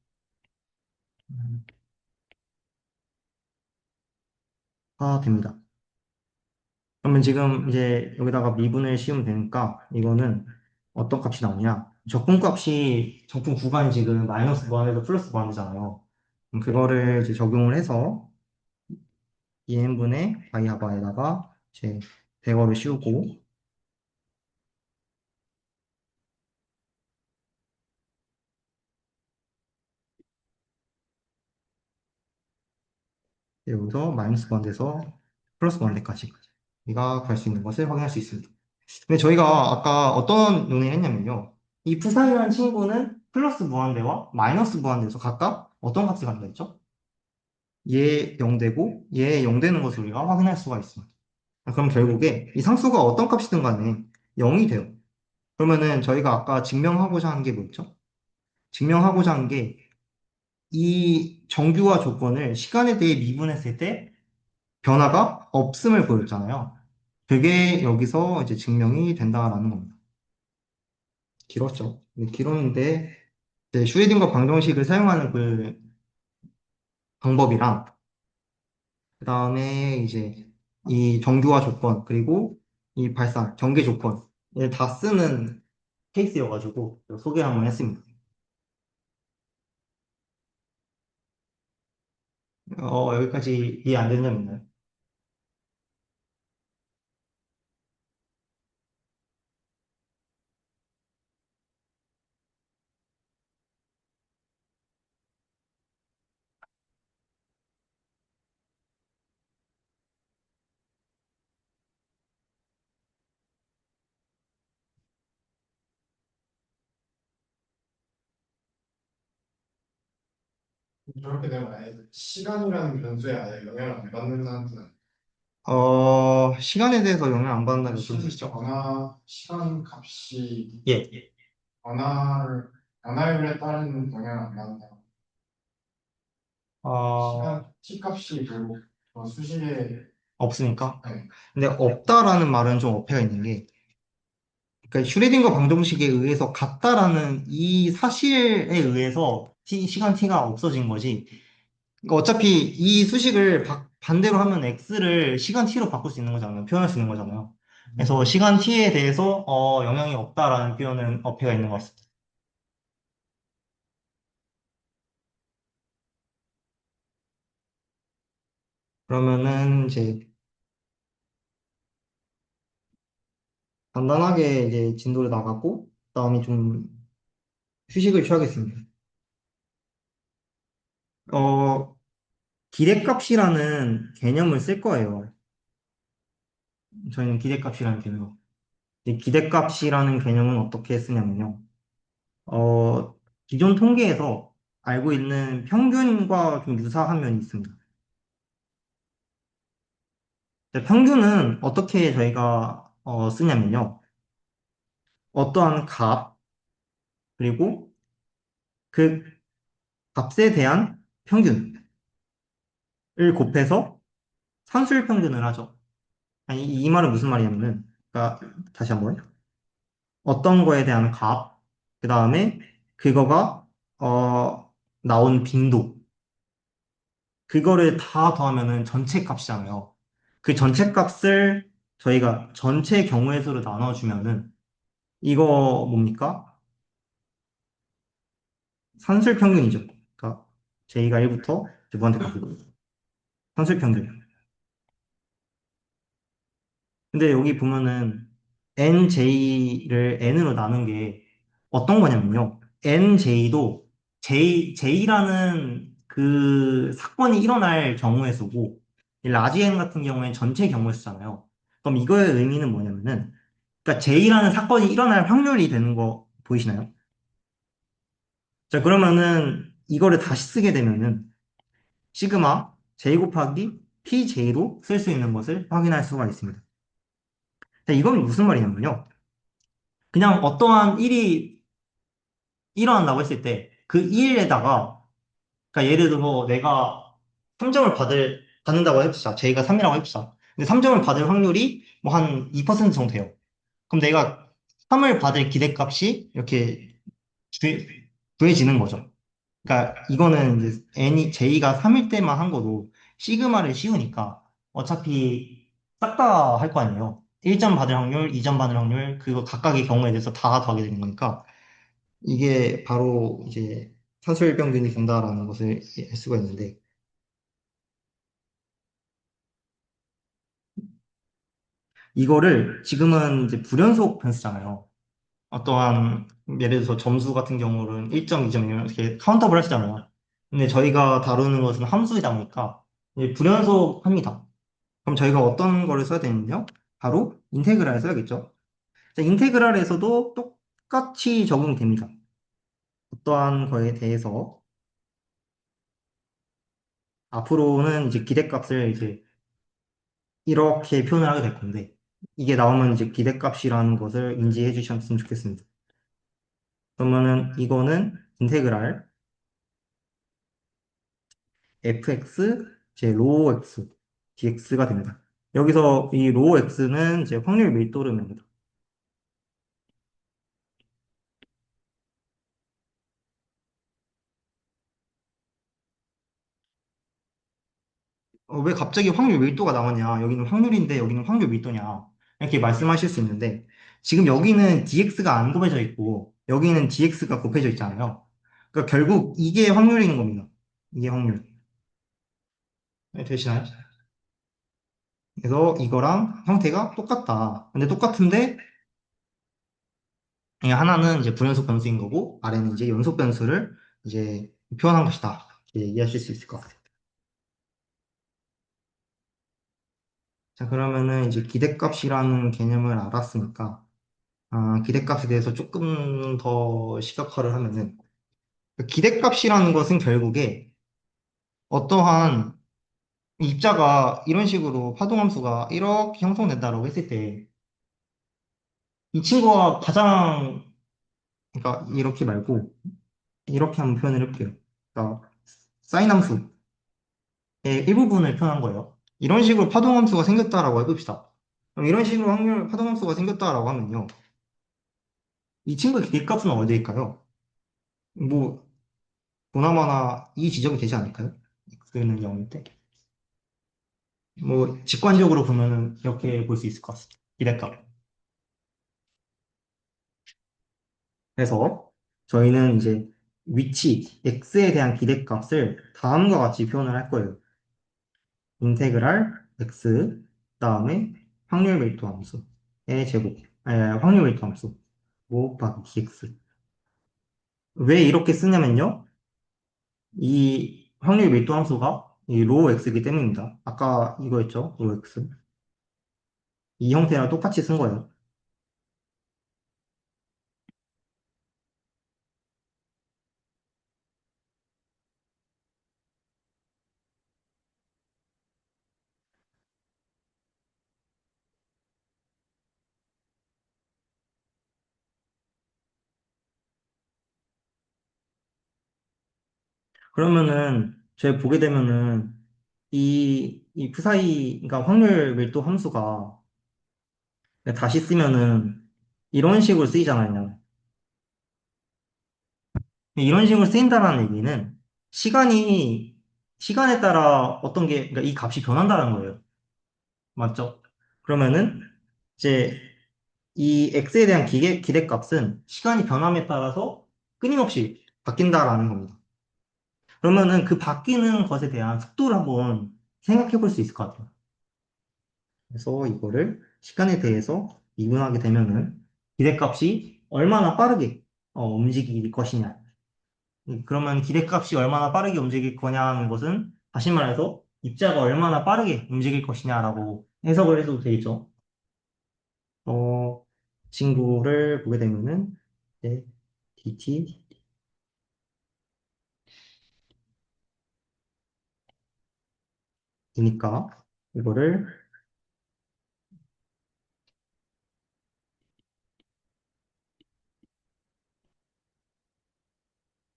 가 됩니다. 그러면 지금 이제 여기다가 미분을 씌우면 되니까 이거는 어떤 값이 나오냐? 적분값이 적분 구간이 지금 마이너스 무한에서 플러스 무한이잖아요. 그럼 그거를 이제 적용을 해서 2n분의 y 하바에다가 이제 대거를 씌우고 여기서 마이너스 무한대에서 플러스 무한대까지 우리가 갈 수 있는 것을 확인할 수 있습니다. 근데 저희가 아까 어떤 논의를 했냐면요. 이 부사이라는 친구는 플러스 무한대와 마이너스 무한대에서 각각 어떤 값을 갖는다 했죠? 얘 0되고 얘 0되는 것을 우리가 확인할 수가 있습니다. 그럼 결국에 이 상수가 어떤 값이든 간에 0이 돼요. 그러면은 저희가 아까 증명하고자 하는 게 뭐였죠? 증명하고자 한 게 이 정규화 조건을 시간에 대해 미분했을 때 변화가 없음을 보였잖아요. 그게 여기서 이제 증명이 된다라는 겁니다. 길었죠. 길었는데 이제 슈레딩거 방정식을 사용하는 그 방법이랑 그다음에 이제 이 정규화 조건 그리고 이 발산 경계 조건을 다 쓰는 케이스여가지고 소개 한번 했습니다. 여기까지 이해 안 되는 점 있나요? 저렇게 되면 아예 시간이라는 변수에 아예 영향을 안 받는다는 뜻. 시간에 대해서 영향 안 받는다는 무슨 뜻이죠? 시간 값이 예. 변화를 변화율에 따른 영향을 안 받는다. 어, 시간 t 값이 결국 수식에. 없으니까. 네. 근데 없다라는 말은 좀 어폐가 있는 게 그러니까 슈레딩거 방정식에 의해서 같다라는 이 사실에 의해서 시간 t가 없어진 거지. 그러니까 어차피 이 수식을 반대로 하면 x를 시간 t로 바꿀 수 있는 거잖아요. 표현할 수 있는 거잖아요. 그래서 시간 t에 대해서 영향이 없다라는 표현은 어폐가 있는 것 같습니다. 그러면은 이제 간단하게 이제 진도를 나가고 그다음에 좀 휴식을 취하겠습니다. 어, 기대값이라는 개념을 쓸 거예요. 저희는 기대값이라는 개념. 이 기대값이라는 개념은 어떻게 쓰냐면요. 어, 기존 통계에서 알고 있는 평균과 좀 유사한 면이 있습니다. 근데 평균은 어떻게 저희가 쓰냐면요. 어떠한 값, 그리고 그 값에 대한 평균을 곱해서 산술 평균을 하죠. 아니, 이 말은 무슨 말이냐면은, 그러니까 다시 한번. 어떤 거에 대한 값, 그 다음에 그거가 나온 빈도, 그거를 다 더하면은 전체 값이잖아요. 그 전체 값을 저희가 전체 경우의 수로 나눠주면은 이거 뭡니까? 산술 평균이죠. 그러니까 J가 1부터 두 번째 값이고 산술 평균. 근데 여기 보면은 NJ를 N으로 나눈 게 어떤 거냐면요. NJ도 J라는 그 사건이 일어날 경우의 수고, 이 라지 N 같은 경우에는 전체 경우의 수잖아요. 그럼 이거의 의미는 뭐냐면은, 그러니까 J라는 사건이 일어날 확률이 되는 거 보이시나요? 자, 그러면은 이거를 다시 쓰게 되면은, 시그마 J 곱하기 PJ로 쓸 수 있는 것을 확인할 수가 있습니다. 자, 이건 무슨 말이냐면요. 그냥 어떠한 일이 일어난다고 했을 때 그 일에다가 그러니까 예를 들어 내가 3점을 받는다고 해봅시다. J가 3이라고 해봅시다. 근데 3점을 받을 확률이 뭐 한 2% 정도 돼요. 그럼 내가 3을 받을 기대값이 이렇게 구- 구해지는 거죠. 그러니까 이거는 이제 J가 3일 때만 한 거도 시그마를 씌우니까 어차피 싹 다 할 거 아니에요. 1점 받을 확률, 2점 받을 확률, 그거 각각의 경우에 대해서 다 더하게 되는 거니까 이게 바로 이제 산술병균이 된다라는 것을 알 수가 있는데 이거를 지금은 이제 불연속 변수잖아요. 어떠한 예를 들어서 점수 같은 경우는 1점, 2점 이렇게 카운터블 하시잖아요. 근데 저희가 다루는 것은 함수이다 보니까 이제 불연속합니다. 그럼 저희가 어떤 거를 써야 되는데요? 바로 인테그랄 써야겠죠. 자, 인테그랄에서도 똑같이 적용됩니다. 어떠한 거에 대해서 앞으로는 이제 기대값을 이제 이렇게 표현을 하게 될 건데, 이게 나오면 이제 기대값이라는 것을 인지해 주셨으면 좋겠습니다. 그러면은 이거는 인테그랄 fx 제 로우 x dx가 됩니다. 여기서 이 로우 x는 이제 확률 밀도름입니다. 왜 갑자기 확률 밀도가 나왔냐? 여기는 확률인데 여기는 확률 밀도냐? 이렇게 말씀하실 수 있는데, 지금 여기는 dx가 안 곱해져 있고, 여기는 dx가 곱해져 있잖아요. 그러니까 결국 이게 확률인 겁니다. 이게 확률. 네, 되시나요? 그래서 이거랑 형태가 똑같다. 근데 똑같은데 이 하나는 이제 불연속 변수인 거고 아래는 이제 연속 변수를 이제 표현한 것이다. 이렇게 이해하실 수 있을 것 같아요. 자, 그러면은 이제 기대값이라는 개념을 알았으니까 기대값에 대해서 조금 더 시각화를 하면은 그 기대값이라는 것은 결국에 어떠한 입자가 이런 식으로 파동함수가 이렇게 형성된다라고 했을 때 이 친구가 가장 그러니까 이렇게 말고 이렇게 한번 표현을 해볼게요. 그러니까 사인 함수의 일부분을 표현한 거예요. 이런 식으로 파동함수가 생겼다라고 해봅시다. 그럼 이런 식으로 파동함수가 생겼다라고 하면요. 이 친구의 기값은 어디일까요? 뭐 보나마나 이 지점이 되지 않을까요? x는 0일 때. 뭐, 직관적으로 보면은 이렇게 볼 수 있을 것 같습니다. 기대값. 그래서 저희는 이제 위치, x에 대한 기대값을 다음과 같이 표현을 할 거예요. 인테그랄 x, 다음에 확률 밀도 함수의 제곱, 확률 밀도 함수, 5 곱하기 dx. 왜 이렇게 쓰냐면요. 이 확률 밀도 함수가 이 로 x이기 때문입니다. 아까 이거였죠? 로 x. 이 형태랑 똑같이 쓴 거예요. 그러면은 저희 보게 되면은 이 푸사이, 그러니까 확률 밀도 함수가 다시 쓰면은 이런 식으로 쓰이잖아요. 이런 식으로 쓰인다는 얘기는 시간이, 시간에 따라 어떤 게, 그러니까 이 값이 변한다는 거예요. 맞죠? 그러면은 이제 이 x에 대한 기대값은 시간이 변함에 따라서 끊임없이 바뀐다라는 겁니다. 그러면은 그 바뀌는 것에 대한 속도를 한번 생각해 볼 수 있을 것 같아요. 그래서 이거를 시간에 대해서 이분하게 되면은 기대값이 얼마나 빠르게 움직일 것이냐. 그러면 기대값이 얼마나 빠르게 움직일 거냐는 것은 다시 말해서 입자가 얼마나 빠르게 움직일 것이냐라고 해석을 해도 되겠죠. 어, 친구를 보게 되면은 이제 dt이니까 이거를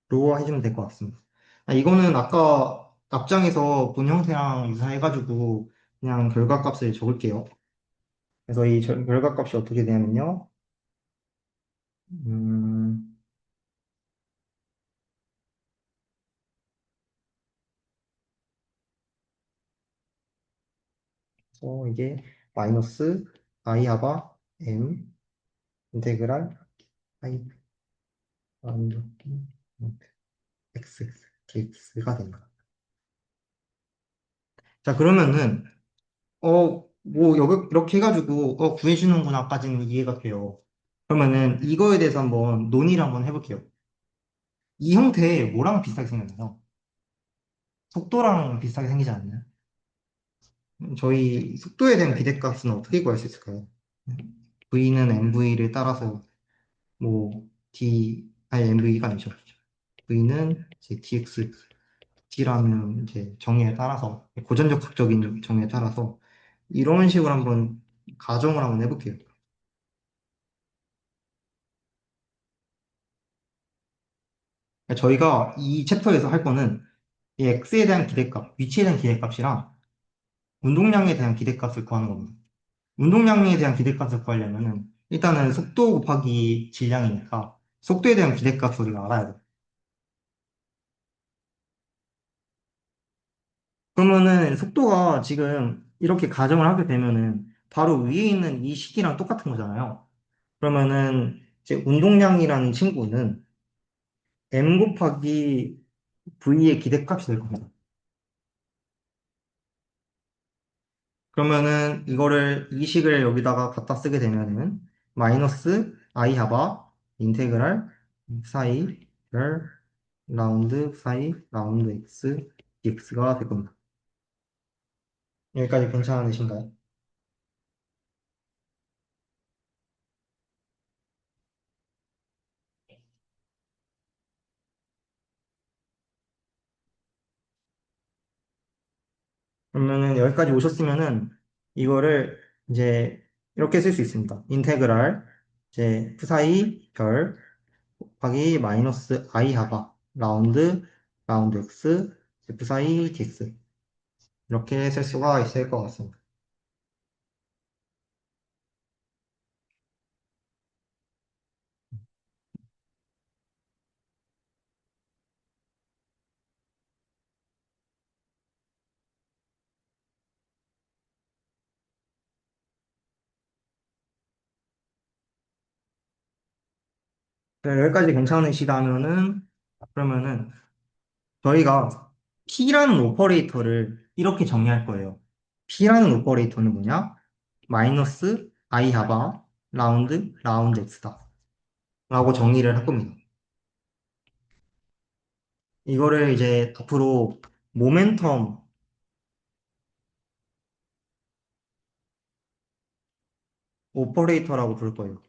로 해주면 될 것 같습니다. 이거는 아까 앞장에서 본 형태랑 유사해가지고 그냥 결과값을 적을게요. 그래서 이 결과값이 어떻게 되냐면요. 음, 그래서 이게 마이너스 i 하바 m 인테그랄 i 라운드 x dx가 됩니다. 자, 그러면은 뭐 여기 이렇게 해가지고 구해주는구나까지는 이해가 돼요. 그러면은 이거에 대해서 한번 논의를 한번 해볼게요. 이 형태 뭐랑 비슷하게 생겼나요? 속도랑 비슷하게 생기지 않나요? 저희 속도에 대한 기대값은 어떻게 구할 수 있을까요? v는 mv를 따라서 뭐 mv가 아니죠. v는 이제 dx, d라는 이제 정의에 따라서 고전적학적인 정의에 따라서 이런 식으로 한번 가정을 한번 해볼게요. 저희가 이 챕터에서 할 거는 이 x에 대한 기대값, 위치에 대한 기대값이랑 운동량에 대한 기대값을 구하는 겁니다. 운동량에 대한 기대값을 구하려면은 일단은 속도 곱하기 질량이니까 속도에 대한 기대값을 우리가 알아야 돼. 그러면은 속도가 지금 이렇게 가정을 하게 되면은 바로 위에 있는 이 식이랑 똑같은 거잖아요. 그러면은 이제 운동량이라는 친구는 m 곱하기 v의 기대값이 될 겁니다. 그러면은 이거를 이 식을 여기다가 갖다 쓰게 되면은 마이너스 i 하바 인테그랄 사이 열 라운드 사이 라운드 x dx가 될 겁니다. 여기까지 괜찮으신가요? 그러면은 여기까지 오셨으면은 이거를 이제 이렇게 쓸 수 있습니다. 인테그랄 이제 사이 별 곱하기 마이너스 i 하바 라운드 x f 사이 dx 이렇게 쓸 수가 있을 것 같습니다. 여기까지 괜찮으시다면은, 그러면은, 저희가 P라는 오퍼레이터를 이렇게 정의할 거예요. P라는 오퍼레이터는 뭐냐? 마이너스 I 하바 라운드 X다. 라고 정의를 할 겁니다. 이거를 이제 앞으로 모멘텀 오퍼레이터라고 부를 거예요.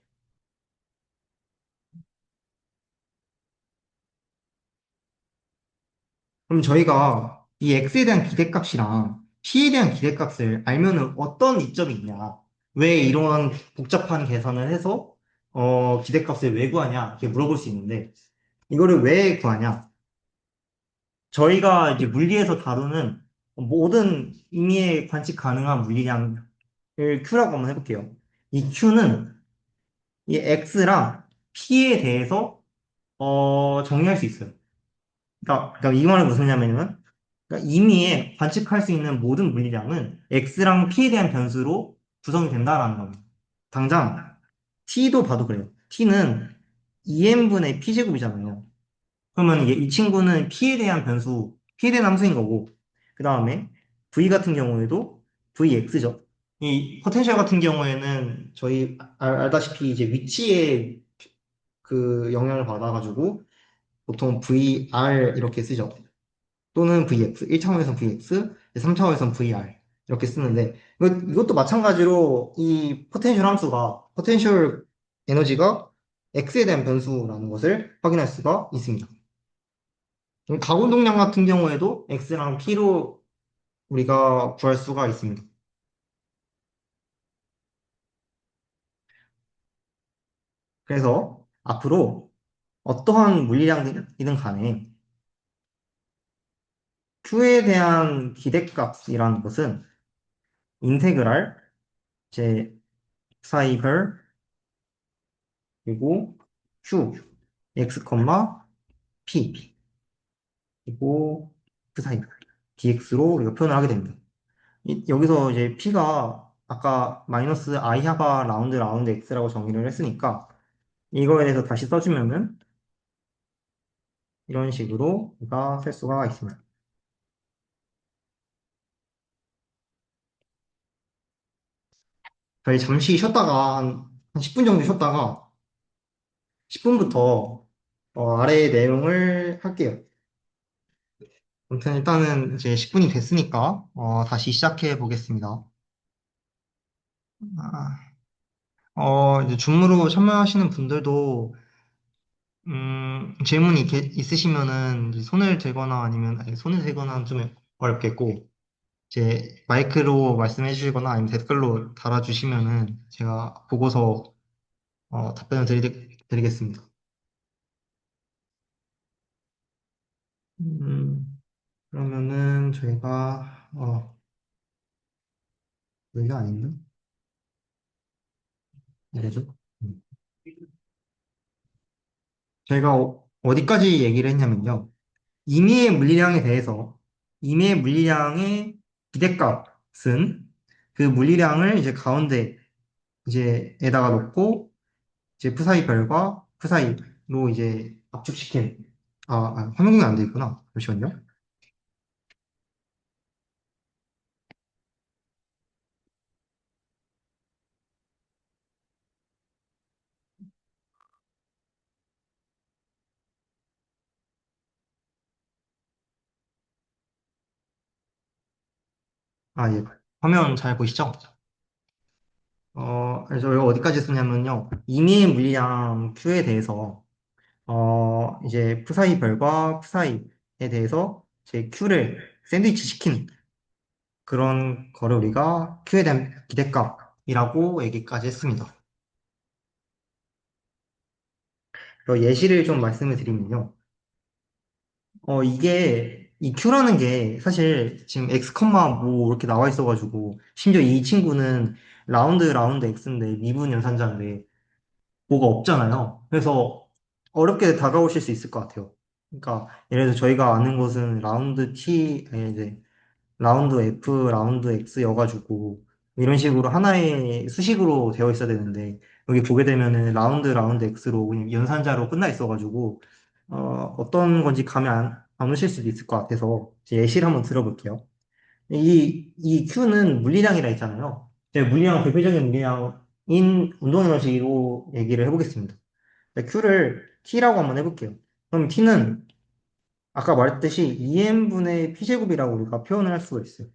그럼 저희가 이 x에 대한 기대값이랑 p에 대한 기대값을 알면은 어떤 이점이 있냐? 왜 이런 복잡한 계산을 해서 기대값을 왜 구하냐? 이렇게 물어볼 수 있는데 이거를 왜 구하냐? 저희가 이제 물리에서 다루는 모든 임의에 관측 가능한 물리량을 Q라고 한번 해볼게요. 이 Q는 이 X랑 P에 대해서 정의할 수 있어요. 그러니까 이 말은 무슨 냐면은 그러니까 임의에 관측할 수 있는 모든 물리량은 X랑 P에 대한 변수로 구성이 된다라는 겁니다. 당장 T도 봐도 그래요. T는 2n분의 P제곱이잖아요. 그러면 이 친구는 P에 대한 변수, P에 대한 함수인 거고, 그 다음에 V 같은 경우에도 Vx죠. 이 포텐셜 같은 경우에는 저희 알다시피 이제 위치에 그 영향을 받아가지고 보통 VR 이렇게 쓰죠. 또는 VX, 1차원에선 VX, 3차원에선 VR 이렇게 쓰는데 이것도 마찬가지로 이 포텐셜 함수가 포텐셜 에너지가 X에 대한 변수라는 것을 확인할 수가 있습니다. 가운동량 같은 경우에도 X랑 P로 우리가 구할 수가 있습니다. 그래서 앞으로 어떠한 물리량이든 간에 Q에 대한 기대값이라는 것은 인테그랄 제 사이별 그리고 Q x, p 그리고 그 사이 dx로 우리가 표현을 하게 됩니다. 여기서 이제 p가 아까 마이너스 i 하바 라운드 x라고 정의를 했으니까 이거에 대해서 다시 써주면은 이런 식으로 우리가 쓸 수가 있습니다. 저희 잠시 쉬었다가 한 10분 정도 쉬었다가 10분부터 아래의 내용을 할게요. 아무튼 일단은 이제 10분이 됐으니까 다시 시작해 보겠습니다. 아, 이제 줌으로 참여하시는 분들도 질문이 있으시면은 이제 손을 들거나 아니면 아니, 손을 들거나 좀 어렵겠고 이제 마이크로 말씀해 주시거나 아니면 댓글로 달아주시면은 제가 보고서 답변을 드리겠습니다. 그러면은 저희가 여기가 아닌가? 이래죠? 음. 저희가 어디까지 얘기를 했냐면요. 임의의 물리량에 대해서 임의의 물리량의 기대값은 그 물리량을 이제 가운데 이제 에다가 놓고 이제 푸사이 별과 푸사이로 이제 압축시킨 화면 공유 안 돼 있구나. 잠시만요. 예. 화면 잘 보시죠? 그래서 여기 어디까지 쓰냐면요. 임의의 물리량 Q에 대해서 이제 푸사이 별과 푸사이에 대해서 제 Q를 샌드위치 시킨 그런 거를 우리가 Q에 대한 기대값이라고 얘기까지 했습니다. 예시를 좀 말씀을 드리면요. 이게, 이 Q라는 게 사실 지금 X, 뭐 이렇게 나와 있어가지고, 심지어 이 친구는 라운드 X인데, 미분 연산자인데, 뭐가 없잖아요. 그래서 어렵게 다가오실 수 있을 것 같아요. 그러니까, 예를 들어서 저희가 아는 것은 라운드 T, 아니, 이제, 라운드 F, 라운드 X여가지고, 이런 식으로 하나의 수식으로 되어 있어야 되는데, 여기 보게 되면은 라운드 X로 그냥 연산자로 끝나 있어가지고 어떤 건지 감이 안 오실 수도 있을 것 같아서 이제 예시를 한번 들어볼게요. 이 Q는 물리량이라 했잖아요. 제가 물리량 대표적인 물리량인 운동 에너지로 얘기를 해보겠습니다. Q를 T라고 한번 해볼게요. 그럼 T는 아까 말했듯이 2n분의 P제곱이라고 우리가 표현을 할 수가 있어요.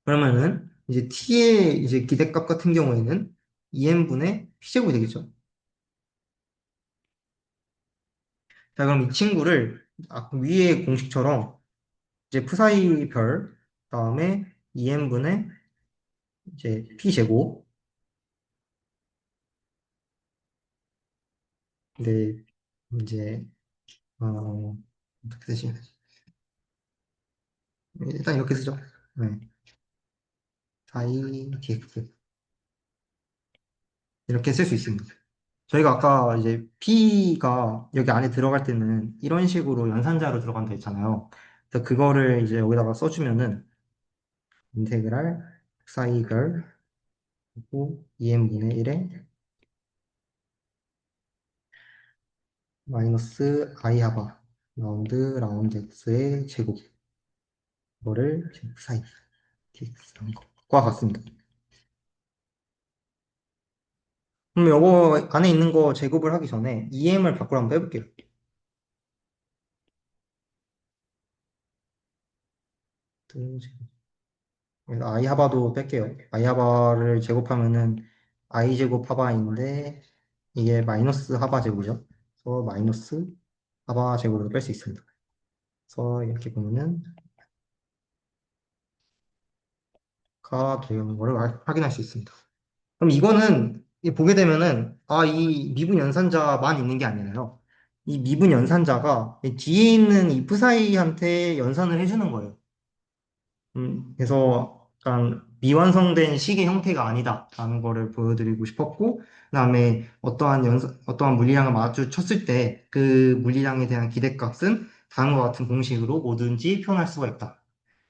그러면은 이제 T의 이제 기대값 같은 경우에는 2n분의 P제곱이 되겠죠. 자, 그럼 이 친구를 위의 공식처럼 이제 푸사이 별, 다음에 2n분의 이제 P제곱, 근데 이제 어떻게 되지? 일단 이렇게 쓰죠. 네, 4이 dx 이렇게 쓸 수 있습니다. 저희가 아까 이제 P가 여기 안에 들어갈 때는 이런 식으로 연산자로 들어간다 했잖아요. 그래서 그거를 이제 여기다가 써주면은 인테그랄 4이별 2n분의 1에 마이너스 I 하바 라운드 x의 제곱 이거를 지금 사이 dx 한 것과 같습니다. 그럼 요거 안에 있는 거 제곱을 하기 전에 2m을 밖으로 한번 빼볼게요. 또 제곱. 그래서 I 하바도 뺄게요. I 하바를 제곱하면은 I 제곱 하바인데 이게 마이너스 하바 제곱이죠. 그래서 마이너스 하바 제곱으로 뺄 수 있습니다. 그래서 이렇게 보면은 가 되는 거를 확인할 수 있습니다. 그럼 이거는 보게 되면은 이 미분 연산자만 있는 게 아니라요. 이 미분 연산자가 이 뒤에 있는 이 푸사이한테 연산을 해주는 거예요. 그래서 약간 미완성된 식의 형태가 아니다라는 거를 보여드리고 싶었고, 그다음에 어떠한 물리량을 마주쳤을 때 그 물리량에 대한 기대값은 다음과 같은 공식으로 뭐든지 표현할 수가 있다.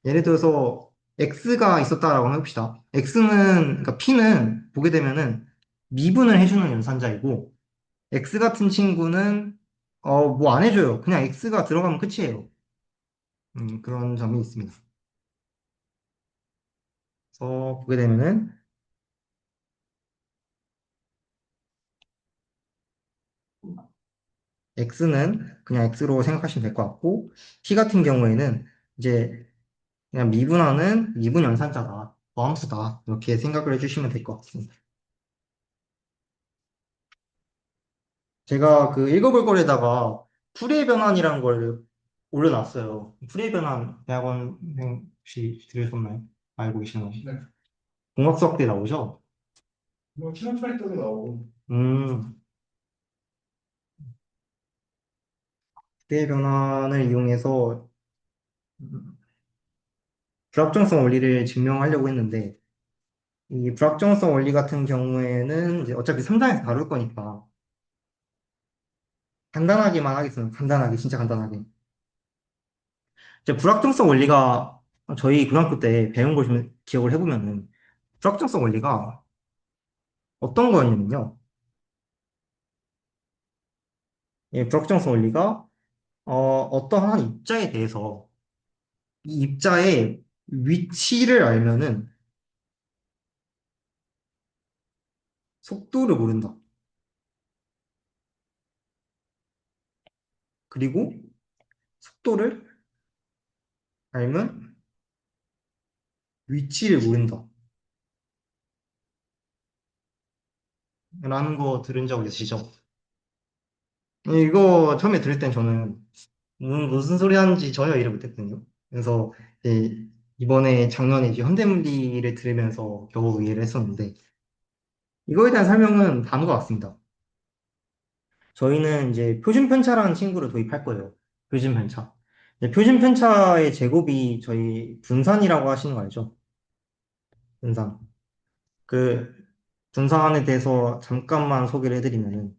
예를 들어서 x가 있었다라고 해봅시다. 그러니까 p는 보게 되면은 미분을 해주는 연산자이고, x 같은 친구는 뭐 안 해줘요. 그냥 x가 들어가면 끝이에요. 그런 점이 있습니다. 그래서 보게 되면은 x는 그냥 x로 생각하시면 될 것 같고, t 같은 경우에는 이제 그냥 미분하는 미분 연산자다, 더함수다 이렇게 생각을 해주시면 될 것 같습니다. 제가 그 읽어볼 거에다가 풀이의 변환이라는 걸 올려놨어요. 풀이의 변환 대학원생 혹시 들으셨나요? 알고 계시나요? 네. 공학 수학 때 나오죠? 뭐 키노트리 때도 나오고. 음, 풀이의 변환을 이용해서 음, 불확정성 원리를 증명하려고 했는데 이 불확정성 원리 같은 경우에는 이제 어차피 3단에서 다룰 거니까 간단하게만 하겠습니다. 간단하게, 진짜 간단하게. 이제 불확정성 원리가 저희 고등학교 때 배운 걸 좀 기억을 해보면은 불확정성 원리가 어떤 거였냐면요. 이 불확정성 원리가 어떠한 입자에 대해서 이 입자의 위치를 알면은 속도를 모른다. 그리고 속도를 알면 위치를 모른다. 라는 거 들은 적 있으시죠? 이거 처음에 들을 땐 저는 무슨 소리 하는지 전혀 이해 못했거든요. 그래서 이번에 작년에 이제 현대문리를 들으면서 겨우 이해를 했었는데 이거에 대한 설명은 다음과 같습니다. 저희는 이제 표준 편차라는 친구를 도입할 거예요. 표준 편차. 표준 편차의 제곱이 저희 분산이라고 하시는 거 알죠? 분산. 그 분산에 대해서 잠깐만 소개를 해드리면은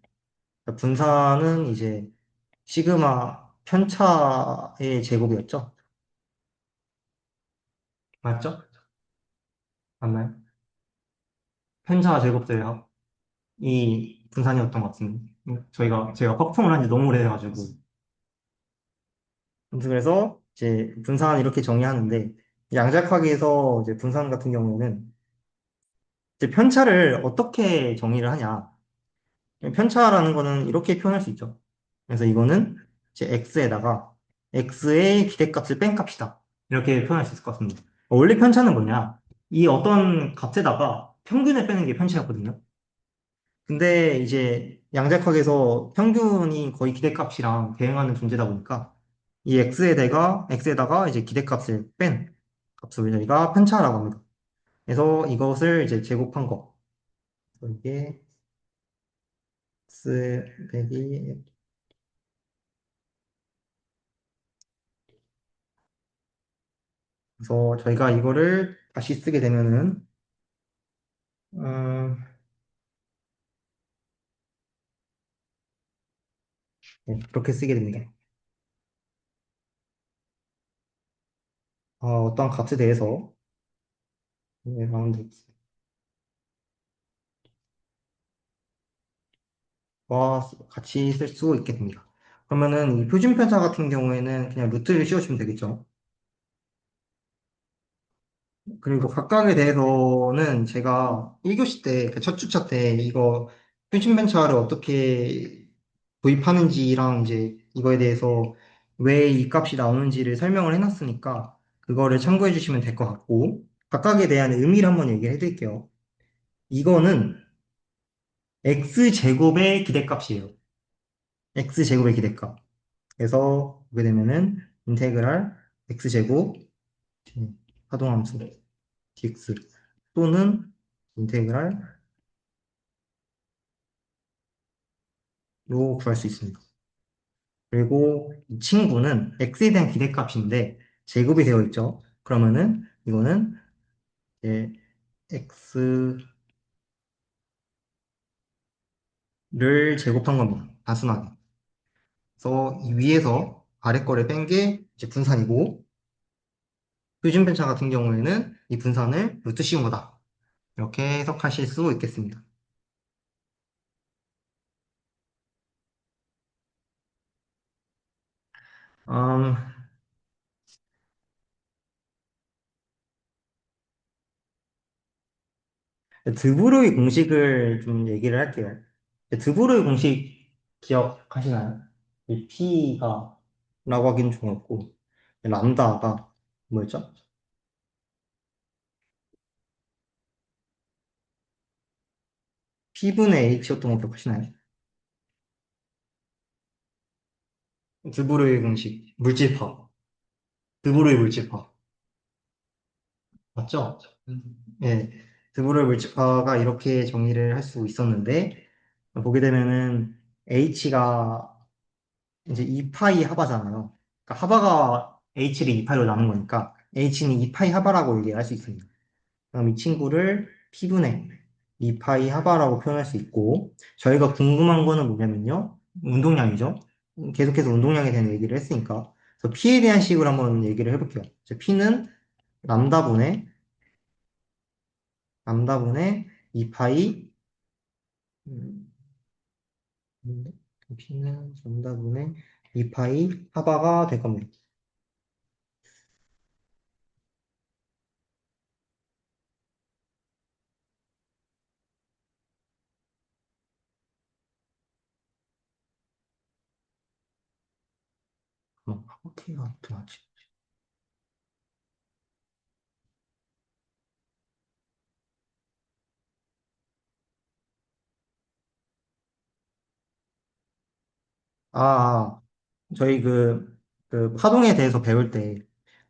분산은 이제 시그마 편차의 제곱이었죠? 맞죠? 맞나요? 편차 제곱들 분산이었던 것 같습니다. 제가 확통을 한 지 너무 오래돼가지고. 아무튼 그래서 이제 분산 이렇게 정의하는데, 양자역학에서 이제 분산 같은 경우에는 이제 편차를 어떻게 정의를 하냐. 편차라는 거는 이렇게 표현할 수 있죠. 그래서 이거는 이제 x에다가 x의 기대값을 뺀 값이다. 이렇게 표현할 수 있을 것 같습니다. 원래 편차는 뭐냐? 이 어떤 값에다가 평균을 빼는 게 편차였거든요. 근데 이제 양자역학에서 평균이 거의 기대값이랑 대응하는 존재다 보니까 이 x에다가 이제 기대값을 뺀 값을 저희가 편차라고 합니다. 그래서 이것을 이제 제곱한 거. 그래서 이게 x 빼기. 그래서 저희가 이거를 다시 쓰게 되면은 음, 네, 그렇게 쓰게 됩니다. 어떠한 값에 대해서 네, 라운드 와 같이 쓸 수 있게 됩니다. 그러면은 이 표준편차 같은 경우에는 그냥 루트를 씌워주면 되겠죠. 그리고 각각에 대해서는 제가 1교시 때, 그 첫 주차 때 이거 표준편차를 어떻게 도입하는지랑 이제 이거에 대해서 왜 이 값이 나오는지를 설명을 해놨으니까 그거를 참고해 주시면 될 것 같고 각각에 대한 의미를 한번 얘기를 해드릴게요. 이거는 x제곱의 기대값이에요. x제곱의 기대값. 그래서 보게 되면은 인테그랄 x제곱 하동함수 dx 또는 인테그랄로 구할 수 있습니다. 그리고 이 친구는 x에 대한 기대값인데 제곱이 되어 있죠. 그러면은 이거는 이제 x를 제곱한 겁니다. 단순하게. 그래서 이 위에서 아래 거를 뺀 게 이제 분산이고 표준 편차 같은 경우에는 이 분산을 루트 씌운 거다. 이렇게 해석하실 수 있겠습니다. 음, 드브로이 공식을 좀 얘기를 할게요. 드브로이 공식 기억하시나요? 이 P가 라고 하기는 좀 어렵고 람다가 뭐였죠? P분의 H였던 거 기억하시나요? 드브로이 공식 물질파 드브로이 물질파 맞죠? 예, 드브로이 물질파가 이렇게 정의를 할 수 있었는데 보게 되면은 H가 이제 2파이 하바잖아요. 그러니까 하바가 H를 2파이로 나눈 거니까 H는 2파이 하바라고 얘기할 수 있습니다. 그럼 이 친구를 P분의 2파이 하바라고 표현할 수 있고 저희가 궁금한 거는 뭐냐면요. 운동량이죠. 계속해서 운동량에 대한 얘기를 했으니까 그래서 P에 대한 식으로 한번 얘기를 해볼게요. P는 람다분의 람다분의 2파이 P는 람다분의 2파이 하바가 될 겁니다. 어떻게 나타나지? 아, 저희 그 파동에 대해서 배울 때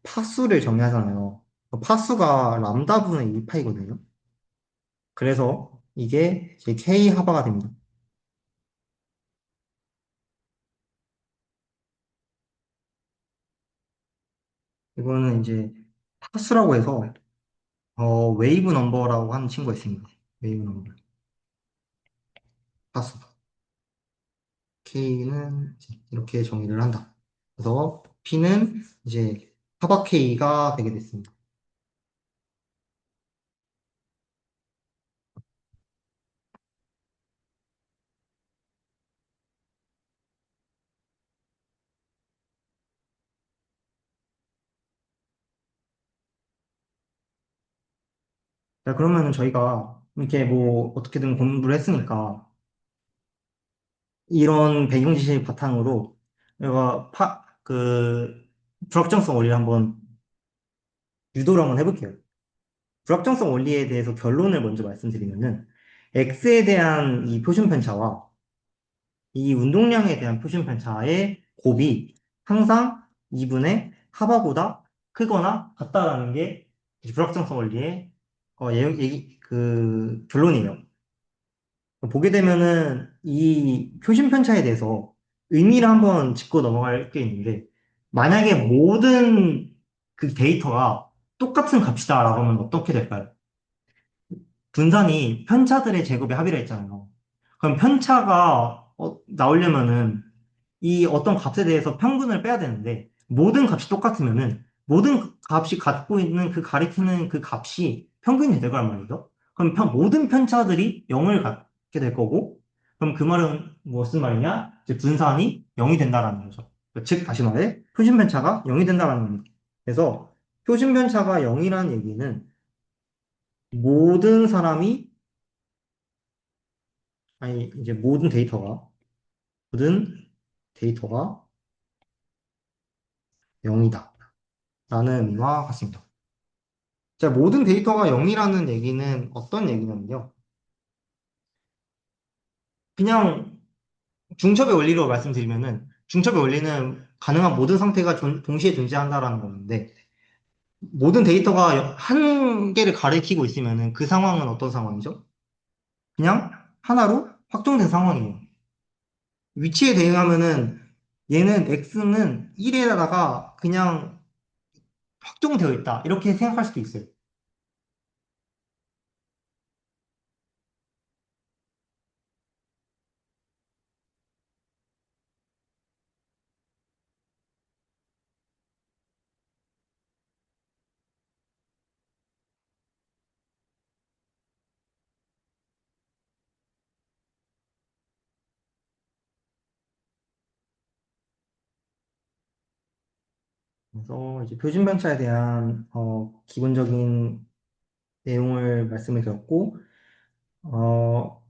파수를 정의하잖아요. 그 파수가 람다분의 2파이거든요. 그래서 이게 제 K 하바가 됩니다. 이거는 이제 파수라고 해서 웨이브 넘버라고 하는 친구가 있습니다. 웨이브 넘버. 파수. K는 이렇게 정의를 한다. 그래서 P는 이제 하바 K가 되게 됐습니다. 자, 그러면은 저희가 이렇게 뭐 어떻게든 공부를 했으니까 이런 배경 지식 바탕으로 내가 불확정성 원리를 한번 유도를 한번 해볼게요. 불확정성 원리에 대해서 결론을 먼저 말씀드리면은 X에 대한 이 표준 편차와 이 운동량에 대한 표준 편차의 곱이 항상 2분의 합하보다 크거나 같다라는 게 이제 불확정성 원리의 결론이에요. 보게 되면은 이 표준 편차에 대해서 의미를 한번 짚고 넘어갈 게 있는데 만약에 모든 그 데이터가 똑같은 값이다라고 하면 어떻게 될까요? 분산이 편차들의 제곱의 합이라 했잖아요. 그럼 편차가 나오려면은 이 어떤 값에 대해서 평균을 빼야 되는데 모든 값이 똑같으면은 모든 값이 갖고 있는 그 가리키는 그 값이 평균이 될 거란 말이죠. 그럼 모든 편차들이 0을 갖게 될 거고 그럼 그 말은 무슨 말이냐? 이제 분산이 0이 된다라는 거죠. 즉 다시 말해 표준 편차가 0이 된다라는 겁니다. 그래서 표준 편차가 0이라는 얘기는 모든 사람이 아니 이제 모든 데이터가 0이다 라는 의미와 같습니다. 자, 모든 데이터가 0이라는 얘기는 어떤 얘기냐면요. 그냥 중첩의 원리로 말씀드리면은 중첩의 원리는 가능한 모든 상태가 동시에 존재한다라는 건데 모든 데이터가 한 개를 가리키고 있으면은 그 상황은 어떤 상황이죠? 그냥 하나로 확정된 상황이에요. 위치에 대응하면은 얘는 x는 1에다가 그냥 확정되어 있다. 이렇게 생각할 수도 있어요. 그래서 이제 표준 편차에 대한 기본적인 내용을 말씀을 드렸고, 어,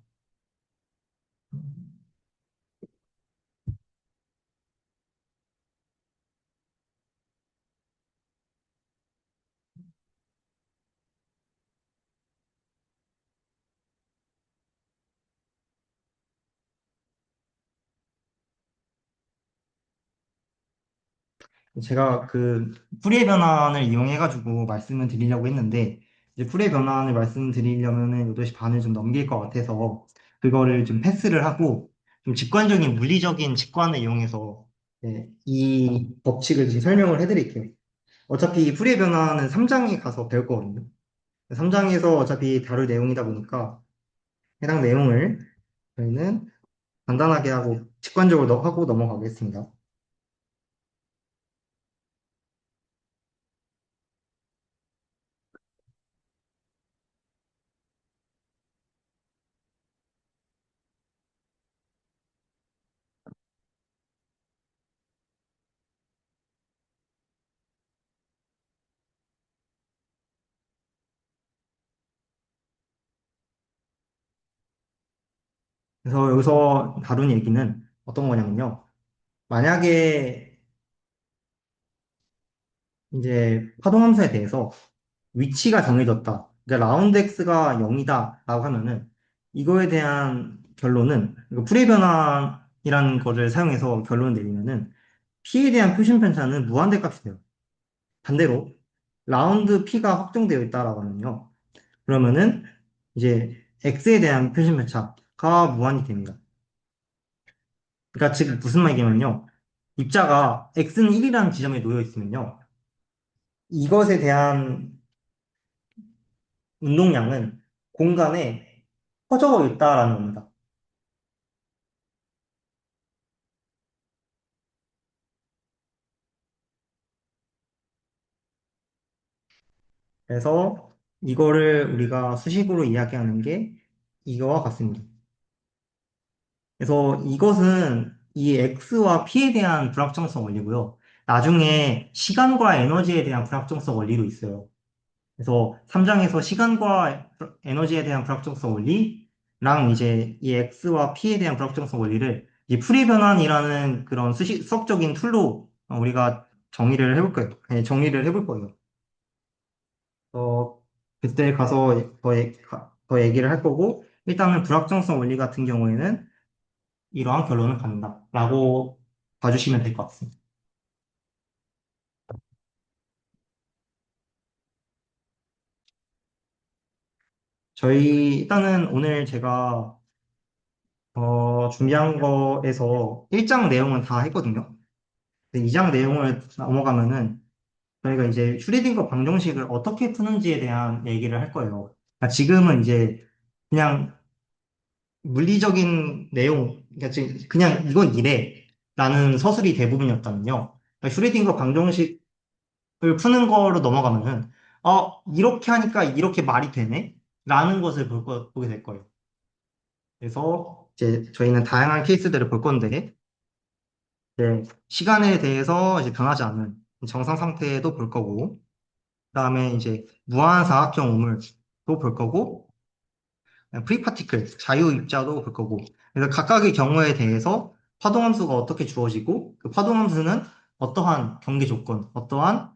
제가 그 풀이의 변환을 이용해가지고 말씀을 드리려고 했는데, 이제 풀이의 변환을 말씀드리려면은 8시 반을 좀 넘길 것 같아서, 그거를 좀 패스를 하고, 좀 직관적인 물리적인 직관을 이용해서 네, 이 법칙을 좀 설명을 해드릴게요. 어차피 이 풀이의 변환은 3장에 가서 배울 거거든요. 3장에서 어차피 다룰 내용이다 보니까 해당 내용을 저희는 간단하게 하고 직관적으로 하고 넘어가겠습니다. 그래서 여기서 다룬 얘기는 어떤 거냐면요. 만약에 이제 파동함수에 대해서 위치가 정해졌다. 그러니까 라운드 x가 0이다라고 하면은 이거에 대한 결론은 프리 변환이라는 거를 사용해서 결론을 내리면은 p에 대한 표준 편차는 무한대 값이 돼요. 반대로 라운드 p가 확정되어 있다라고 하면요. 그러면은 이제 x에 대한 표준 편차가 무한이 됩니다. 그러니까 즉 무슨 말이냐면요. 입자가 x는 1이라는 지점에 놓여 있으면요. 이것에 대한 운동량은 공간에 퍼져 있다라는 겁니다. 그래서 이거를 우리가 수식으로 이야기하는 게 이거와 같습니다. 그래서 이것은 이 x와 p에 대한 불확정성 원리고요. 나중에 시간과 에너지에 대한 불확정성 원리도 있어요. 그래서 3장에서 시간과 에너지에 대한 불확정성 원리랑 이제 이 X와 P에 대한 불확정성 원리를 이 풀이 변환이라는 그런 수학적인 툴로 우리가 정의를 해볼 거예요. 네, 정리를 해볼 거예요. 어, 그때 가서 더 얘기를 할 거고, 일단은 불확정성 원리 같은 경우에는 이러한 결론을 갖는다라고 봐주시면 될 것 같습니다. 일단은 오늘 제가 준비한 거에서 1장 내용은 다 했거든요. 근데 2장 내용을 넘어가면은 저희가 이제 슈리딩거 방정식을 어떻게 푸는지에 대한 얘기를 할 거예요. 그러니까 지금은 이제 그냥 물리적인 내용, 그러니까 그냥 이건 이래 라는 서술이 대부분이었다면요. 그러니까 슈리딩거 방정식을 푸는 거로 넘어가면은 이렇게 하니까 이렇게 말이 되네? 라는 것을 보게 될 거예요. 그래서 이제 저희는 다양한 케이스들을 볼 건데 시간에 대해서 이제 변하지 않는 정상 상태도 볼 거고, 그다음에 이제 무한 사각형 우물도 볼 거고, 프리파티클 자유 입자도 볼 거고. 그래서 각각의 경우에 대해서 파동함수가 어떻게 주어지고, 그 파동함수는 어떠한 경계 조건, 어떠한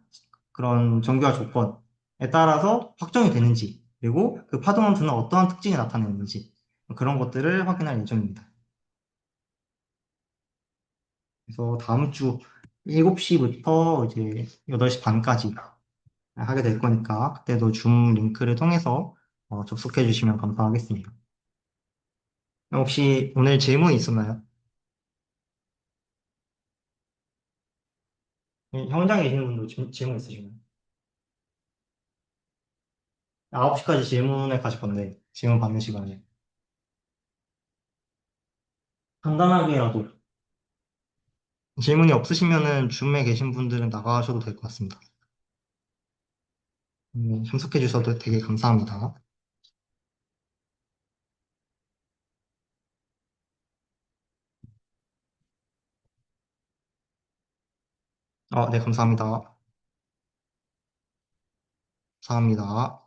그런 정교화 조건에 따라서 확정이 되는지, 그리고 그 파동함수는 어떠한 특징이 나타내는지 그런 것들을 확인할 예정입니다. 그래서 다음 주 7시부터 이제 8시 반까지 하게 될 거니까 그때도 줌 링크를 통해서 접속해 주시면 감사하겠습니다. 혹시 오늘 질문 있었나요? 현장에 계시는 분도 질문 있으신가요? 9시까지 질문을 가질 건데 질문 받는 시간에 간단하게라도 질문이 없으시면은 줌에 계신 분들은 나가셔도 될 것 같습니다. 참석해 주셔도 되게 감사합니다. 네, 감사합니다. 감사합니다.